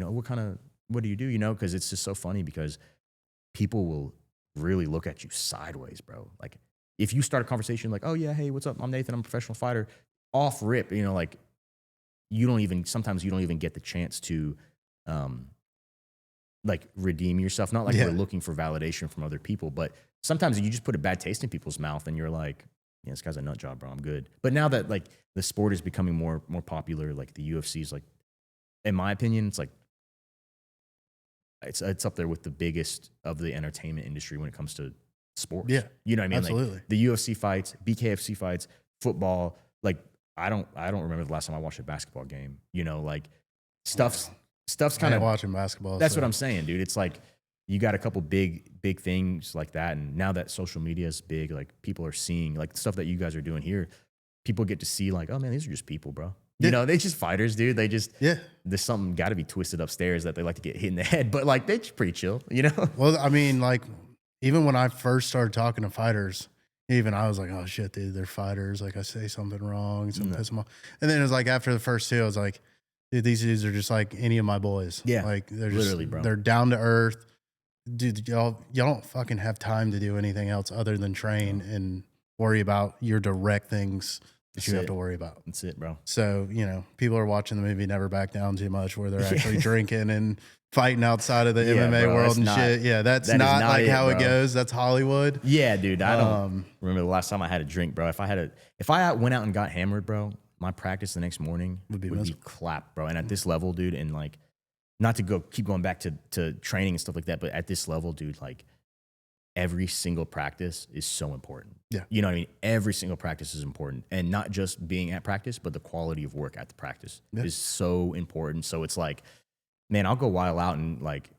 what do you do? Because it's just so funny because people will really look at you sideways, bro. Like if you start a conversation like, oh yeah, hey, what's up? I'm Nathan. I'm a professional fighter. Off rip, like sometimes you don't even get the chance to, like redeem yourself. Not like we're looking for validation from other people, but sometimes you just put a bad taste in people's mouth and you're like, yeah, this guy's a nut job, bro. I'm good. But now that like the sport is becoming more popular, like the UFC is like, in my opinion, it's like, it's up there with the biggest of the entertainment industry when it comes to sports. Yeah. You know what I mean? Absolutely. Like the UFC fights, BKFC fights, football. Like I don't remember the last time I watched a basketball game. Like stuff's kind of watching basketball. That's what I'm saying, dude. It's like you got a couple big things like that, and now that social media is big, like people are seeing like stuff that you guys are doing here. People get to see like, oh man, these are just people, bro. They're just fighters, dude. They just there's something got to be twisted upstairs that they like to get hit in the head, but like they're just pretty chill, Well, I mean, like even when I first started talking to fighters, even I was like, oh shit, dude, they're fighters. Like I say something wrong, something piss them off. And then it was like after the first two, I was like, dude, these dudes are just like any of my boys. Yeah, like they're just literally, bro. They're down to earth, dude. Y'all don't fucking have time to do anything else other than train and worry about your direct things that you have to worry about. That's it, bro. So, people are watching the movie Never Back Down too much where they're actually drinking and fighting outsut of the MMA world and shit. Yeah, that's not like how it goes. That's Hollywood. Yeah, dude. I don't remember the last time I had a drink, bro. If I went out and got hammered, bro, my practice the next morning would be clapped, bro. And at this level, dude, and like not to keep going back to training and stuff like that, but at this level, dude, like every single practice is so important. Yeah. You know what I mean? Every single practice is important. And not just being at practice, but the quality of work at the practice is so important. So it's like, man, I'll go wild out and like,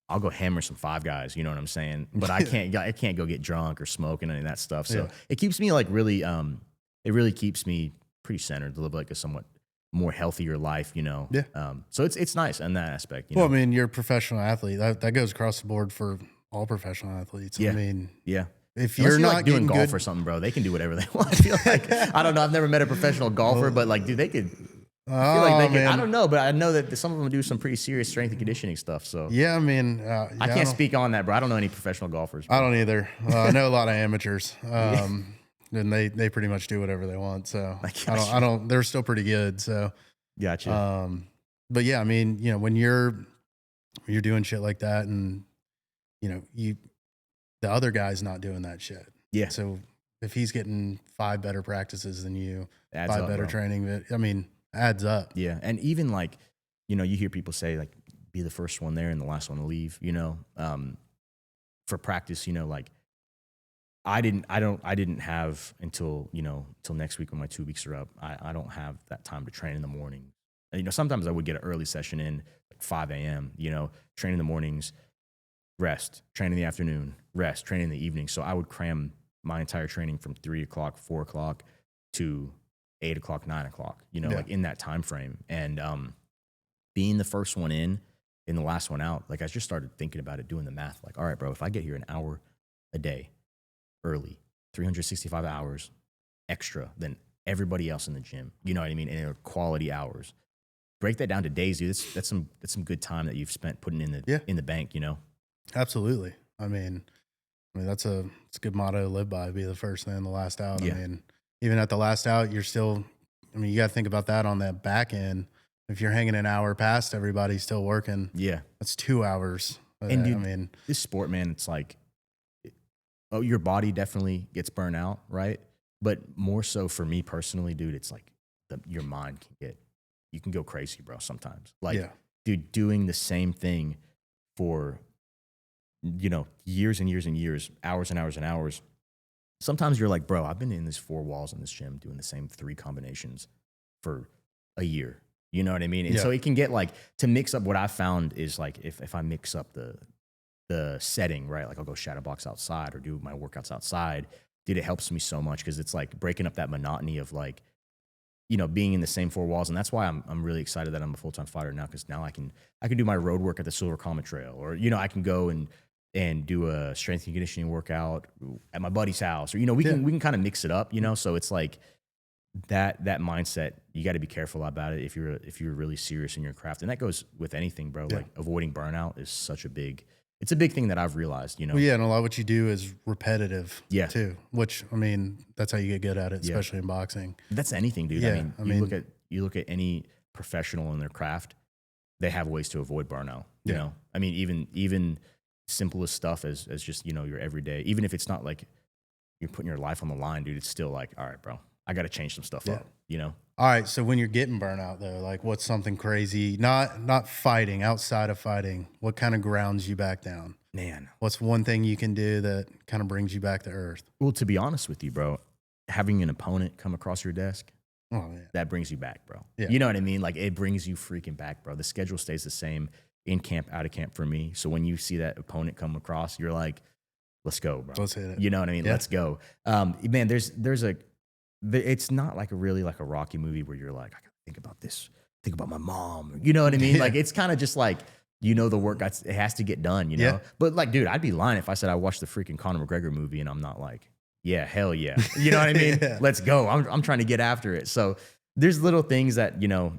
I'll go hammer some Five Guys, you know what I'm saying? But I can't go get drunk or smoke and any of that stuff. So it keeps me like really, it really keeps me pretty centered to live like a somewhat more healthier life, Yeah. So it's nice in that aspect. Well, I mean, you're a professional athlete. That goes across the board for all professional athletes. Yeah. I mean, if Unless you're you're not like doing getting golf good, or something, bro, they can do whatever they want. I feel like I don't know. I've never met a professional golfer, but like, dude, they could. I feel like they could. I don't know, but I know that some of them do some pretty serious strength and conditioning stuff. So yeah, I mean, I can't speak on that, bro. I don't know any professional golfers. Bro. I don't either. I know a lot of amateurs, and they pretty much do whatever they want. So I don't. They're still pretty good. So gotcha. But yeah, I mean, you know, when you're doing shit like that, and you know, the other guy's not doing that shit. Yeah. So if he's getting 5 better practices than you, Adds 5 up, better bro. training, I mean, adds up. Yeah, and even like, you know, you hear people say like, be the first one there and the last one to leave. You know, for practice, you know, like I didn't have until next week when my 2 weeks are up. I don't have that time to train in the morning. And, you know, sometimes I would get an early session in like 5 a.m. You know, train in the mornings, rest, train in the afternoon, rest, train in the evening. So I would cram my entire training from 3 o'clock, 4 o'clock to 8 o'clock, 9 o'clock, you know, like in that time frame. And being the first one in the last one out, like I just started thinking about it, doing the math. Like, all right, bro, if I get here an hour a day early, 365 hours extra than everybody else in the gym, you know what I mean? And they're quality hours. Break that down to days, dude. That's some good time that you've spent putting in the bank, you know? Absolutely. I mean it's a good motto to live by. Be the first in, the last out. Yeah. I mean, even at the last out, you're still. I mean, you got to think about that on that back end. If you're hanging an hour past everybody still working, that's 2 hours. And dude, I mean, this sport, man, it's like, your body definitely gets burnt out, right? But more so for me personally, dude, it's like your mind you can go crazy, bro. Sometimes, like, dude, doing the same thing for, you know, years and years and years, hours and hours and hours. Sometimes you're like, bro, I've been in these 4 walls in this gym doing the same 3 combinations for a year. You know what I mean? And so it can get like, to mix up, what I found is like, if I mix up the setting, right? Like I'll go shadow box outside or do my workouts outside. Dude, it helps me so much because it's like breaking up that monotony of like, you know, being in the same 4 walls. And that's why I'm really excited that I'm a full-time fighter now, because now I can do my road work at the Silver Comet Trail, or, you know, I can go and do a strength and conditioning workout at my buddy's house, or, you know, we can kind of mix it up, you know? So it's like that mindset, you got to be careful about it if you're really serious in your craft. And that goes with anything, bro. Like avoiding burnout is it's a big thing that I've realized, you know? Well, and a lot of what you do is repetitive too, which, I mean, that's how you get good at it, especially in boxing. That's anything, dude. I mean, you look at any professional in their craft, they have ways to avoid burnout, you know? I mean, even simplest stuff as just, you know, your everyday, even if it's not like you're putting your life on the line, dude, it's still like, all right, bro, I got to change some stuff up, you know? All right. So when you're getting burnout though, like what's something crazy, not fighting, outside of fighting, what kind of grounds you back down? Man, what's one thing you can do that kind of brings you back to earth? Well, to be honest with you, bro, having an opponent come across your desk, that brings you back, bro. Yeah. You know what I mean? Like, it brings you freaking back, bro. The schedule stays the same in camp, out of camp for me. So when you see that opponent come across, you're like, let's go, bro. Let's hit it. You know what I mean? Let's go. Man, it's not like a Rocky movie where you're like, I gotta think about this, think about my mom. You know what I mean? Like, it's kind of just like, you know, the work, it has to get done, you know? But like, dude, I'd be lying if I said I watched the freaking Conor McGregor movie and I'm not like, yeah, hell yeah. You know what I mean? Let's go. I'm trying to get after it. So there's little things that, you know,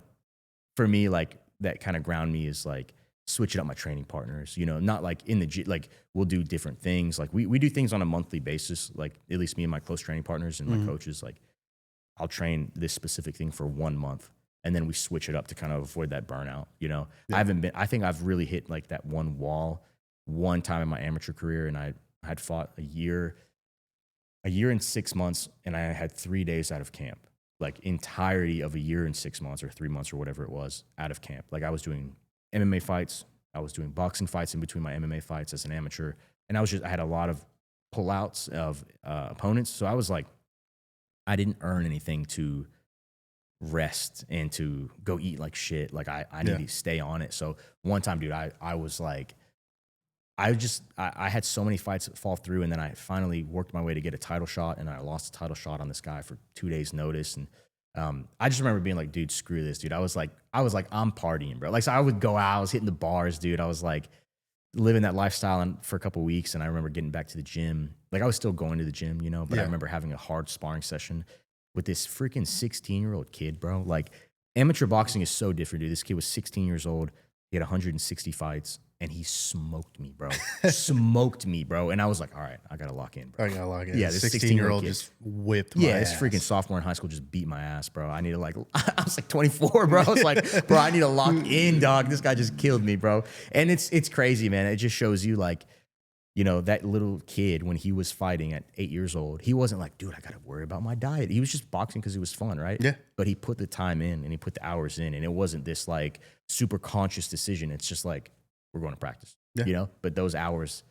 for me, like, that kind of ground me is like switching up my training partners, you know, not like in the gym, like we'll do different things. Like we do things on a monthly basis, like at least me and my close training partners and my coaches, like I'll train this specific thing for 1 month and then we switch it up to kind of avoid that burnout, you know? I think I've really hit like that one wall one time in my amateur career, and I had fought a year and 6 months, and I had 3 days out of camp, like entirety of a year and 6 months or 3 months or whatever it was out of camp. Like I was doing MMA fights, I was doing boxing fights in between my MMA fights as an amateur, and I had a lot of pullouts of opponents. So I was like, I didn't earn anything to rest and to go eat like shit. Like I need to stay on it. So one time, dude, I was like, I had so many fights fall through, and then I finally worked my way to get a title shot, and I lost a title shot on this guy for 2 days notice. And I just remember being like, dude, screw this, dude. I was like, I'm partying, bro. Like, so I would go out, I was hitting the bars, dude. I was like, living that lifestyle for a couple of weeks. And I remember getting back to the gym. Like I was still going to the gym, you know, but I remember having a hard sparring session with this freaking 16-year-old kid, bro. Like amateur boxing is so different, dude. This kid was 16 years old. He had 160 fights and he smoked me, bro. Smoked me, bro. And I was like, all right, I got to lock in, bro. I got to lock in. Yeah, this 16-year-old just whipped my ass. This freaking sophomore in high school just beat my ass, bro. I need to like, I was like 24, bro. I was like, bro, I need to lock in, dog. This guy just killed me, bro. And it's crazy, man. It just shows you like, you know, that little kid, when he was fighting at 8 years old, he wasn't like, dude, I got to worry about my diet. He was just boxing because it was fun, right? Yeah. But he put the time in and he put the hours in. And it wasn't this like super conscious decision. It's just like, we're going to practice, you know? But those hours,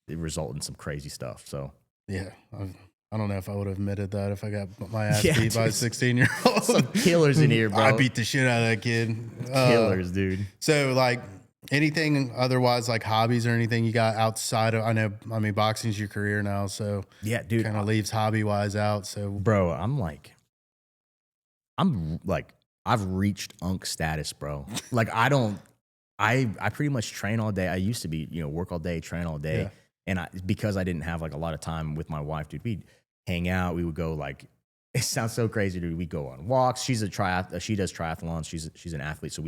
it result in some crazy stuff. So, yeah. I don't know if I would have admitted that if I got my ass beat by a 16-year-old. Some killers in here, bro. I beat the shit out of that kid. Killers, dude. So, like, anything otherwise, like hobbies or anything you got outside of, I mean, boxing's your career now, so yeah, dude, kind of leaves hobby-wise out. So, bro, I'm like, I've reached unk status, bro. Like, I pretty much train all day. I used to be, you know, work all day, train all day. Yeah. And because I didn't have like a lot of time with my wife, dude, we'd hang out. We would go like, it sounds so crazy, dude. We'd go on walks. She does triathlons. She's an athlete. So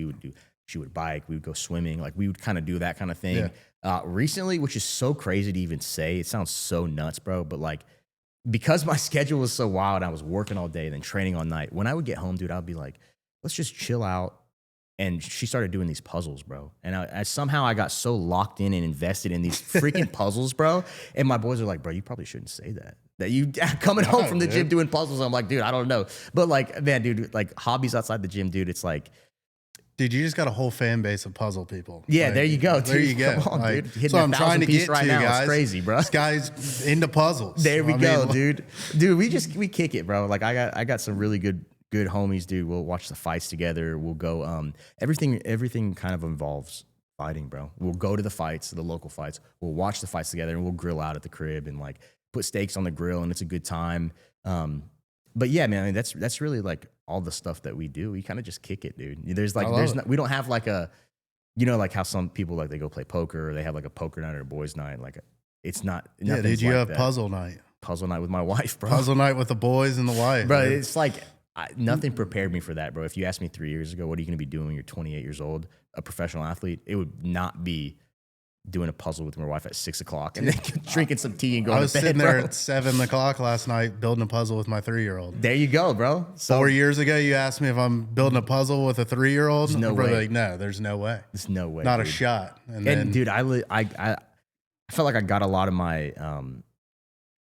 she would bike. We would go swimming. Like we would kind of do that kind of thing. Yeah. Recently, which is so crazy to even say, it sounds so nuts, bro. But like, because my schedule was so wild, I was working all day, then training all night. When I would get home, dude, I'd be like, let's just chill out. And she started doing these puzzles, bro. And I somehow got so locked in and invested in these freaking puzzles, bro. And my boys are like, bro, you probably shouldn't say that. That you coming home from the gym doing puzzles. I'm like, dude, I don't know. But like, man, dude, like hobbies outside the gym, dude, it's like. Dude, you just got a whole fan base of puzzle people. Yeah, like, there you go, dude. There you go. Come on, like, dude. Hitting so I'm trying to get right to, now. guys. It's crazy, bro. This guy's into puzzles. There we go, dude. Dude, we kick it, bro. Like I got some really good homies, dude. We'll watch the fights together. We'll go, everything kind of involves fighting, bro. We'll go to the fights, the local fights. We'll watch the fights together and we'll grill out at the crib and like put steaks on the grill and it's a good time. But yeah, man, I mean, that's really like all the stuff that we do. We kind of just kick it, dude. We don't have like a, you know, like how some people like they go play poker or they have like a poker night or a boys night. Like it's not. Yeah, did you like have that. puzzle night? Puzzle night with my wife, bro. Puzzle night with the boys and the wife, bro. Man. It's like nothing prepared me for that, bro. If you asked me 3 years ago, what are you going to be doing when you're 28 years old, a professional athlete, it would not be doing a puzzle with my wife at 6 o'clock and then drinking some tea and going to bed. I was sitting there at 7 o'clock last night building a puzzle with my 3-year-old. There you go, bro. So 4 years ago, you asked me if I'm building a puzzle with a 3-year-old. No way. Like, no, there's no way. There's no way. Not dude. A shot. And then, dude, I felt like I got a lot of my.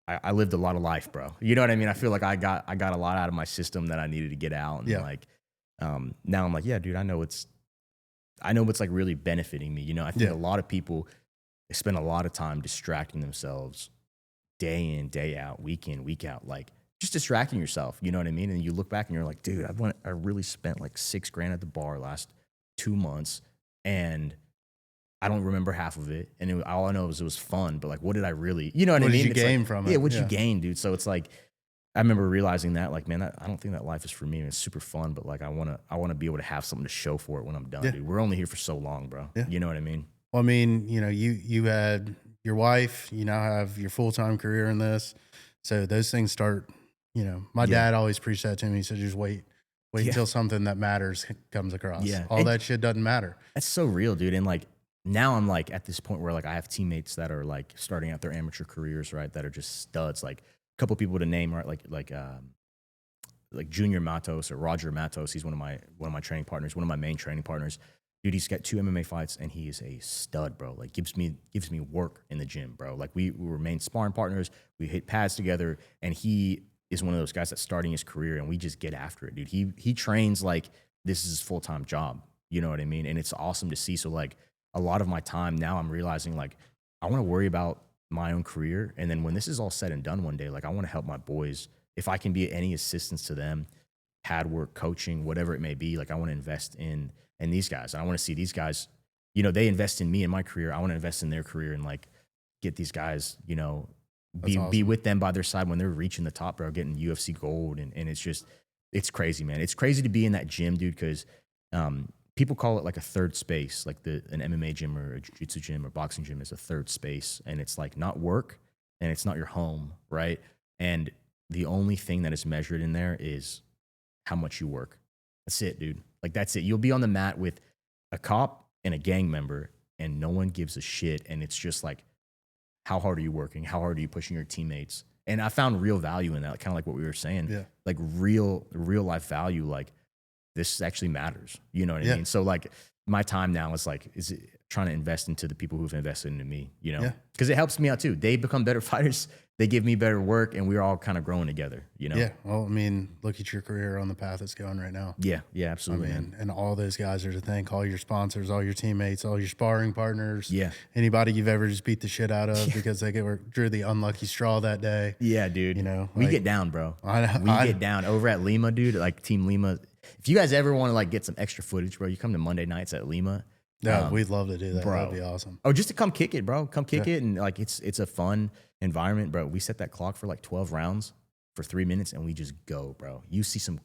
I lived a lot of life, bro. You know what I mean? I feel like I got a lot out of my system that I needed to get out. And like, now I'm like, yeah, dude, I know it's like really benefiting me. You know, I think a lot of people spend a lot of time distracting themselves day in, day out, week in, week out, like just distracting yourself. You know what I mean? And you look back and you're like, dude, I really spent like $6,000 at the bar last 2 months and I don't remember half of it. And all I know is it was fun, but like, what did I really, you know what I mean? What did you gain from it? Yeah, what did you gain, dude? So it's like, I remember realizing that, like, man, I don't think that life is for me. And it's super fun, but like, I want to be able to have something to show for it when I'm done, dude. We're only here for so long, bro. Yeah. You know what I mean? Well, I mean, you know, you had your wife, you now have your full-time career in this. So those things start, you know, my dad always preached that to me. He said, just wait until something that matters comes across. Yeah. All that shit doesn't matter. That's so real, dude. And like, now I'm like at this point where like I have teammates that are like starting out their amateur careers, right? That are just studs. Like a couple people to name, right? Like Junior Matos or Roger Matos. He's one of my training partners, one of my main training partners. Dude, he's got 2 MMA fights and he is a stud, bro. Like gives me work in the gym, bro. Like we remain sparring partners. We hit pads together, and he is one of those guys that's starting his career, and we just get after it, dude. He trains like this is his full-time job. You know what I mean? And it's awesome to see. So like a lot of my time now, I'm realizing like I want to worry about my own career, and then when this is all said and done one day, like I want to help my boys. If I can be any assistance to them, pad work, coaching, whatever it may be, like I want to invest in these guys. And I want to see these guys, you know, they invest in me in my career. I want to invest in their career and like get these guys, you know, be with them by their side when they're reaching the top, bro, getting UFC gold. And it's just, it's crazy, man. It's crazy to be in that gym, dude, because people call it like a third space, like an MMA gym or a jiu-jitsu gym or boxing gym is a third space. And it's like not work and it's not your home, right? And the only thing that is measured in there is how much you work. That's it, dude. Like, that's it. You'll be on the mat with a cop and a gang member and no one gives a shit. And it's just like, how hard are you working? How hard are you pushing your teammates? And I found real value in that, kind of like what we were saying. Yeah. Like real life value, like this actually matters. You know what I mean? So like my time now is like, is it trying to invest into the people who've invested into me, you know? Because it helps me out too. They become better fighters. They give me better work and we're all kind of growing together, you know? Yeah. Well, I mean, look at your career on the path it's going right now. Yeah. Yeah, absolutely. I mean, and all those guys are to thank, all your sponsors, all your teammates, all your sparring partners. Yeah. Anybody you've ever just beat the shit out of because they drew the unlucky straw that day. Yeah, dude. You know, we get down, bro. We get down over at Lima, dude. Like Team Lima. If you guys ever want to like get some extra footage, bro, you come to Monday nights at Lima. Yeah, we'd love to do that. Bro. That'd be awesome. Oh, just to come kick it, bro. Come kick it, and like it's a fun environment, bro. We set that clock for like 12 rounds for 3 minutes, and we just go, bro. You see some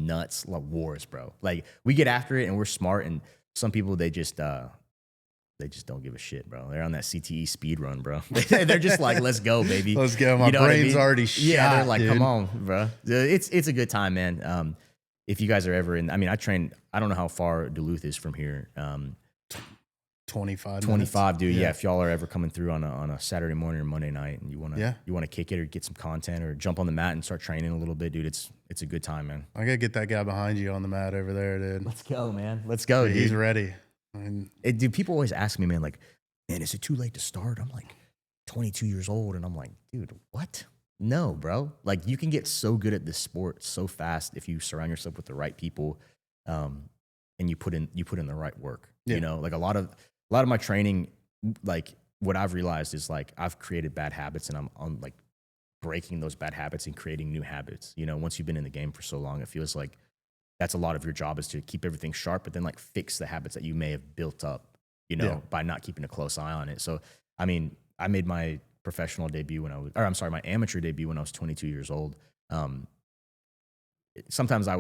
nuts like wars, bro. Like we get after it, and we're smart. And some people they just don't give a shit, bro. They're on that CTE speed run, bro. They're just like, let's go, baby. Let's go. My brain's already shot. Yeah, they're like, dude. come on, bro. It's a good time, man. If you guys are ever in, I mean, I don't know how far Duluth is from here. 25 dude. Yeah. If y'all are ever coming through on a Saturday morning or Monday night and you want to kick it or get some content or jump on the mat and start training a little bit, dude, it's a good time, man. I got to get that guy behind you on the mat over there, dude. Let's go, man. Let's go, dude. He's ready. I mean, dude, people always ask me, man, like, man, is it too late to start? I'm like 22 years old. And I'm like, dude, what? No, bro. Like you can get so good at this sport so fast if you surround yourself with the right people, and you put in the right work. You know, like a lot of my training, like what I've realized is like I've created bad habits and I'm like breaking those bad habits and creating new habits. You know, once you've been in the game for so long, it feels like that's a lot of your job is to keep everything sharp, but then like fix the habits that you may have built up, you know, by not keeping a close eye on it. So, I mean, I made my professional debut my amateur debut when I was 22 years old. Sometimes I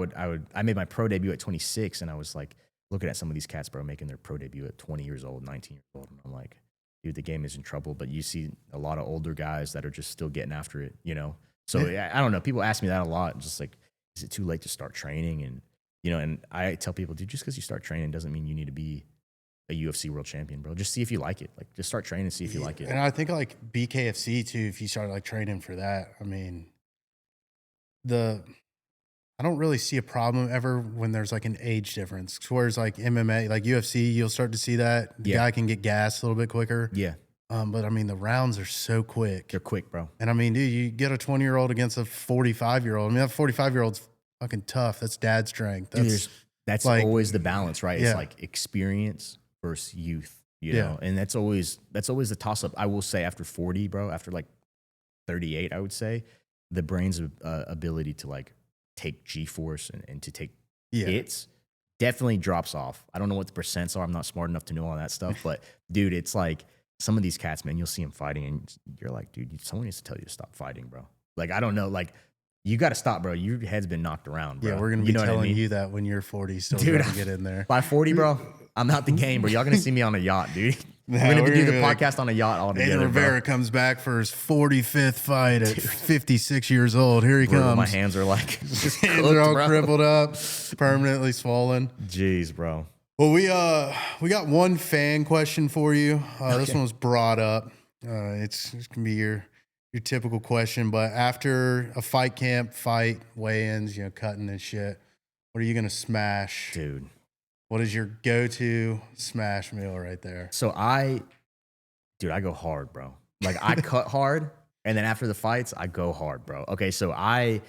made my pro debut at 26 and I was like looking at some of these cats, bro, making their pro debut at 20 years old, 19 years old. And I'm like, dude, the game is in trouble, but you see a lot of older guys that are just still getting after it, you know? So I don't know. People ask me that a lot. Just like, is it too late to start training? And, you know, and I tell people, dude, just because you start training doesn't mean you need to be a UFC world champion, bro. Just see if you like it. Like, just start training and see if you like it. And I think like BKFC too, if you start like training for that, I mean, I don't really see a problem ever when there's like an age difference. Whereas like MMA, like UFC, you'll start to see that the guy can get gassed a little bit quicker. Yeah. But I mean, the rounds are so quick. They're quick, bro. And I mean, dude, you get a 20-year-old against a 45-year-old. I mean, that 45-year-old's fucking tough. That's dad strength. That's like, always the balance, right? It's like experience versus youth, you know? And that's always the toss up. I will say after 40, bro, after like 38, I would say the brain's ability to like take G-force and to take hits definitely drops off. I don't know what the percents are. I'm not smart enough to know all that stuff, but dude, it's like some of these cats, man, you'll see them fighting and you're like, dude, someone needs to tell you to stop fighting, bro. Like, I don't know. Like, you got to stop, bro. Your head's been knocked around, bro. Yeah, we're going to be telling you that when you're 40, still trying to get in there. By 40, bro, I'm out the game, bro. Y'all going to see me on a yacht, dude. We're going to do the podcast on a yacht all together, Rivera comes back for his 45th fight at 56 years old. Here he comes. My hands are like, his hands are all crippled up, permanently swollen. Jeez, bro. Well, we got one fan question for you. This one was brought up. It's going to be your typical question, but after a fight camp, weigh-ins, you know, cutting and shit, what are you going to smash? Dude. What is your go-to smash meal right there? So I go hard, bro. Like I cut hard, and then after the fights, I go hard, bro. Okay, so I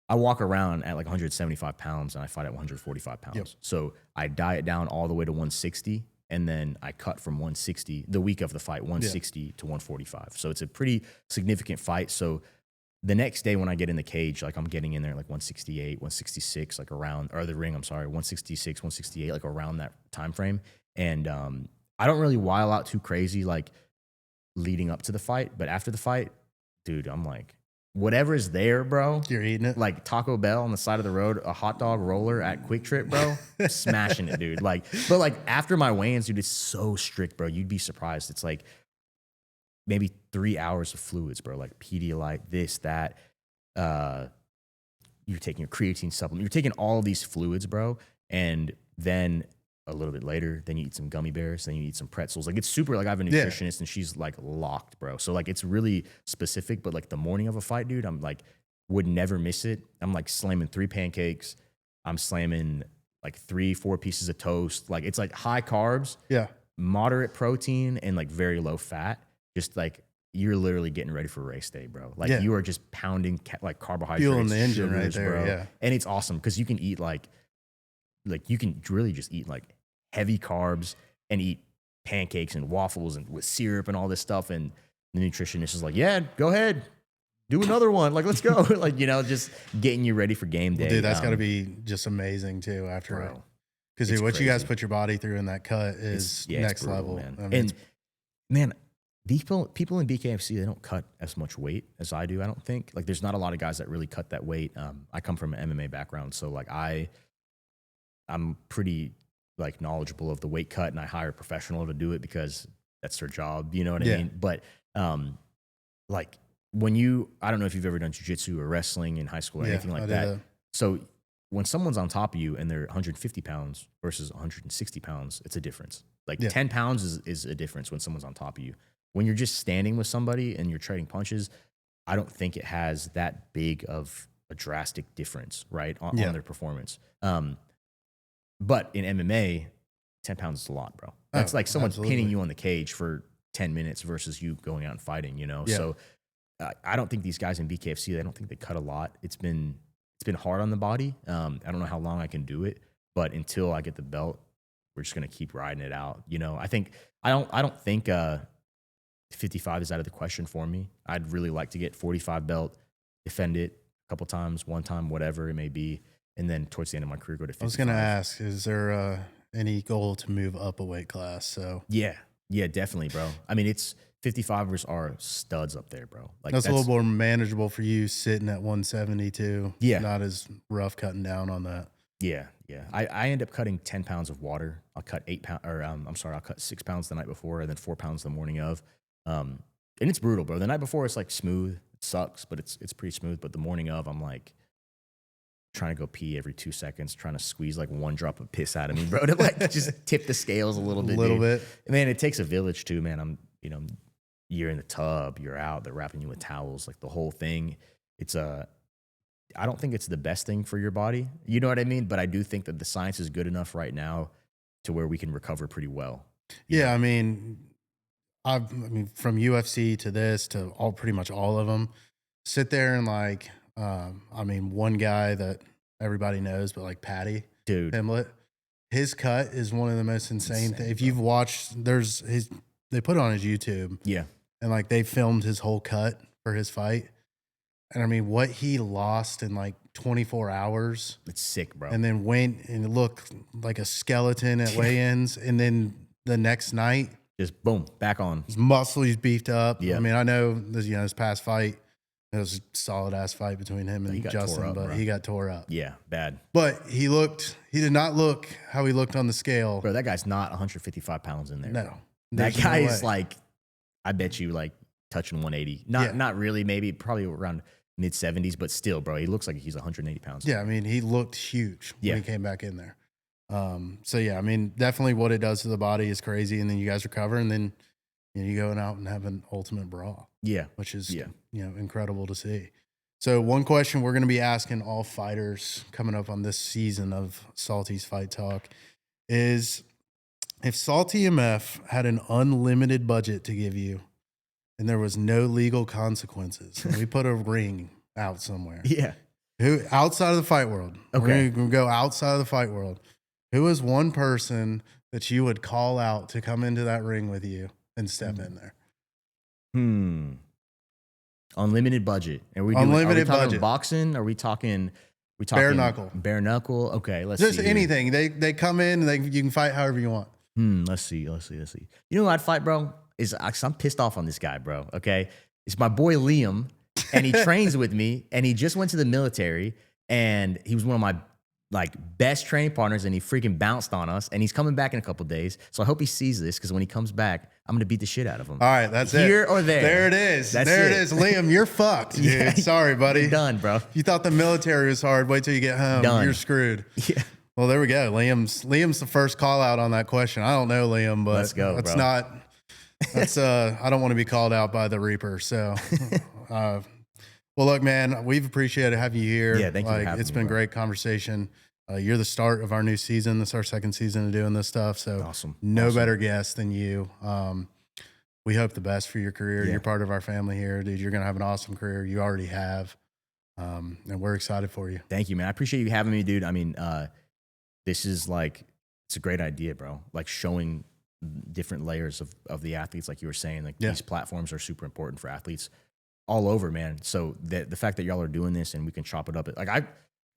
walk around at like 175 pounds, and I fight at 145 pounds. Yep. So I diet down all the way to 160, and then I cut from 160, the week of the fight, 160 to 145. So it's a pretty significant fight. So the next day when I get in the cage, like I'm getting in there like 168, 166, like around, or the ring, I'm sorry, 166, 168, like around that time frame. And I don't really while out too crazy like leading up to the fight, but after the fight, dude, I'm like, whatever is there, bro. You're eating it. Like Taco Bell on the side of the road, a hot dog roller at Quick Trip, bro. Smashing it, dude. Like, but like after my weigh-ins, dude, it's so strict, bro. You'd be surprised. It's like maybe 3 hours of fluids, bro. Like Pedialyte, this, that. You're taking a creatine supplement. You're taking all of these fluids, bro. And then a little bit later, then you eat some gummy bears, then you eat some pretzels. Like it's super, like I have a nutritionist and she's like locked, bro. So like it's really specific, but like the morning of a fight, dude, I'm like, would never miss it. I'm like slamming 3 pancakes. I'm slamming like 3-4 pieces of toast. Like it's like high carbs, moderate protein, and like very low fat. Just like you're literally getting ready for race day, bro. Like you are just pounding like carbohydrates, fueling the engine sugars, right there, bro. yeah. And it's awesome because you can eat like you can really just eat like heavy carbs and eat pancakes and waffles and with syrup and all this stuff. And the nutritionist is like, yeah, go ahead, do another one. Like, let's go. Like, you know, just getting you ready for game day. Well, dude, that's got to be just amazing too after it. Because what you guys put your body through in that cut is next brutal, level. Man. I mean, and man, these people in BKFC, they don't cut as much weight as I do, I don't think. Like, there's not a lot of guys that really cut that weight. I come from an MMA background, so like I'm pretty like knowledgeable of the weight cut, and I hire a professional to do it because that's their job. You know what I mean? But like when I don't know if you've ever done jiu-jitsu or wrestling in high school or anything like that. So when someone's on top of you and they're 150 pounds versus 160 pounds, it's a difference. Like 10 pounds is a difference when someone's on top of you. When you're just standing with somebody and you're trading punches, I don't think it has that big of a drastic difference, right, on their performance. But in MMA, 10 pounds is a lot, bro. That's like someone pinning you on the cage for 10 minutes versus you going out and fighting, you know? So I don't think these guys in BKFC, I don't think they cut a lot. It's been hard on the body. I don't know how long I can do it, but until I get the belt, we're just going to keep riding it out. You know, I don't think 55 is out of the question for me. I'd really like to get 45 belt, defend it a couple times, one time, whatever it may be. And then towards the end of my career, go to 55. I was going to ask, is there any goal to move up a weight class? So yeah, definitely, bro. I mean, 55ers are studs up there, bro. Like that's a little more manageable for you sitting at 172. Yeah. Not as rough cutting down on that. Yeah. I end up cutting 10 pounds of water. I'll cut I'll cut 6 pounds the night before and then 4 pounds the morning of. And it's brutal, bro. The night before it's like smooth. It sucks, but it's pretty smooth. But the morning of, I'm like trying to go pee every 2 seconds, trying to squeeze like one drop of piss out of me, bro, to like just tip the scales a little bit. Man, it takes a village too, man. You're in the tub, you're out, they're wrapping you with towels, like the whole thing. I don't think it's the best thing for your body. You know what I mean? But I do think that the science is good enough right now to where we can recover pretty well. Yeah, know? I mean, from UFC to this to pretty much all of them, sit there and like, one guy that everybody knows, but like Patty Pimblett, his cut is one of the most insane things. If you've watched, they put it on his YouTube. Yeah. And like they filmed his whole cut for his fight. And I mean, what he lost in like 24 hours. It's sick, bro. And then went and looked like a skeleton at weigh-ins. And then the next night, just boom, back on. His muscle, he's beefed up. Yeah. I mean, I know this, his past fight, it was a solid ass fight between him and Justin, but he got tore up. Yeah, bad. But he did not look how he looked on the scale. Bro, that guy's not 155 pounds in there. No. Bro. That guy is like, I bet you like touching 180. Not really, maybe probably around mid 70s, but still, bro, he looks like he's 180 pounds. Yeah, I mean, he looked huge when he came back in there. So yeah, I mean, definitely what it does to the body is crazy. And then you guys recover, and then you go out and have an ultimate brawl. Yeah, which is incredible to see. So one question we're going to be asking all fighters coming up on this season of Salty's Fight Talk is, if Salty MF had an unlimited budget to give you and there was no legal consequences, and we put a ring out somewhere. Yeah. Who outside of the fight world? Okay. We're going to go outside of the fight world. Who is one person that you would call out to come into that ring with you and step in there? Unlimited budget. Are we talking boxing? Are we talking bare knuckle? Bare knuckle. Okay, let's just see. Just anything. They come in and you can fight however you want. Let's see. You know who I'd fight, bro? I'm pissed off on this guy, bro. Okay, it's my boy Liam. and he trains with me, and he just went to the military, and he was one of my like best training partners, and he freaking bounced on us, and he's coming back in a couple days. So I hope he sees this, because when he comes back, I'm gonna beat the shit out of him. All right, that's Here it. or there. There it is. That's there it. it is. Liam, you're fucked, dude. Yeah. Sorry, buddy. You're done, bro. If you thought the military was hard, wait till you get home. Done. You're screwed. Yeah. Well, there we go. Liam's the first call out on that question. I don't know Liam, but Let's go, that's bro. not. That's I don't want to be called out by the Reaper. So, well, look, man, we've appreciated having you here. Yeah, thank you for having It's me, been bro. great conversation. You're the start of our new season. This is our second season of doing this stuff. So, Awesome. no Awesome. better guest than you. We hope the best for your career. Yeah. You're part of our family here, dude. You're gonna have an awesome career. You already have, and we're excited for you. Thank you, man. I appreciate you having me, dude. I mean, this is like, it's a great idea, bro. Like showing different layers of the athletes, like you were saying. Like these platforms are super important for athletes all over, man. So the fact that y'all are doing this and we can chop it up, like I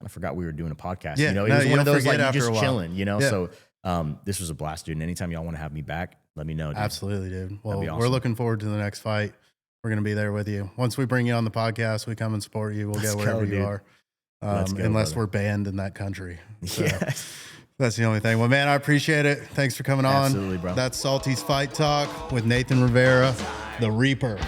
forgot we were doing a podcast. Yeah, You know, it no, was you one of don't those like forget you after a just while. chilling. You know, Yeah. so this was a blast, dude. And anytime y'all want to have me back, let me know, dude. Absolutely, dude. Well, be we're awesome. looking forward to the next fight. We're going to be there with you. Once we bring you on the podcast, we come and support you. We'll Let's go wherever go, you dude. are. Let's go, Unless brother. we're banned in that country. So Yeah. that's the only thing. Well, man, I appreciate it. Thanks for coming on. Absolutely, bro. That's Salty's Fight Talk with Nathan Rivera, the Reaper.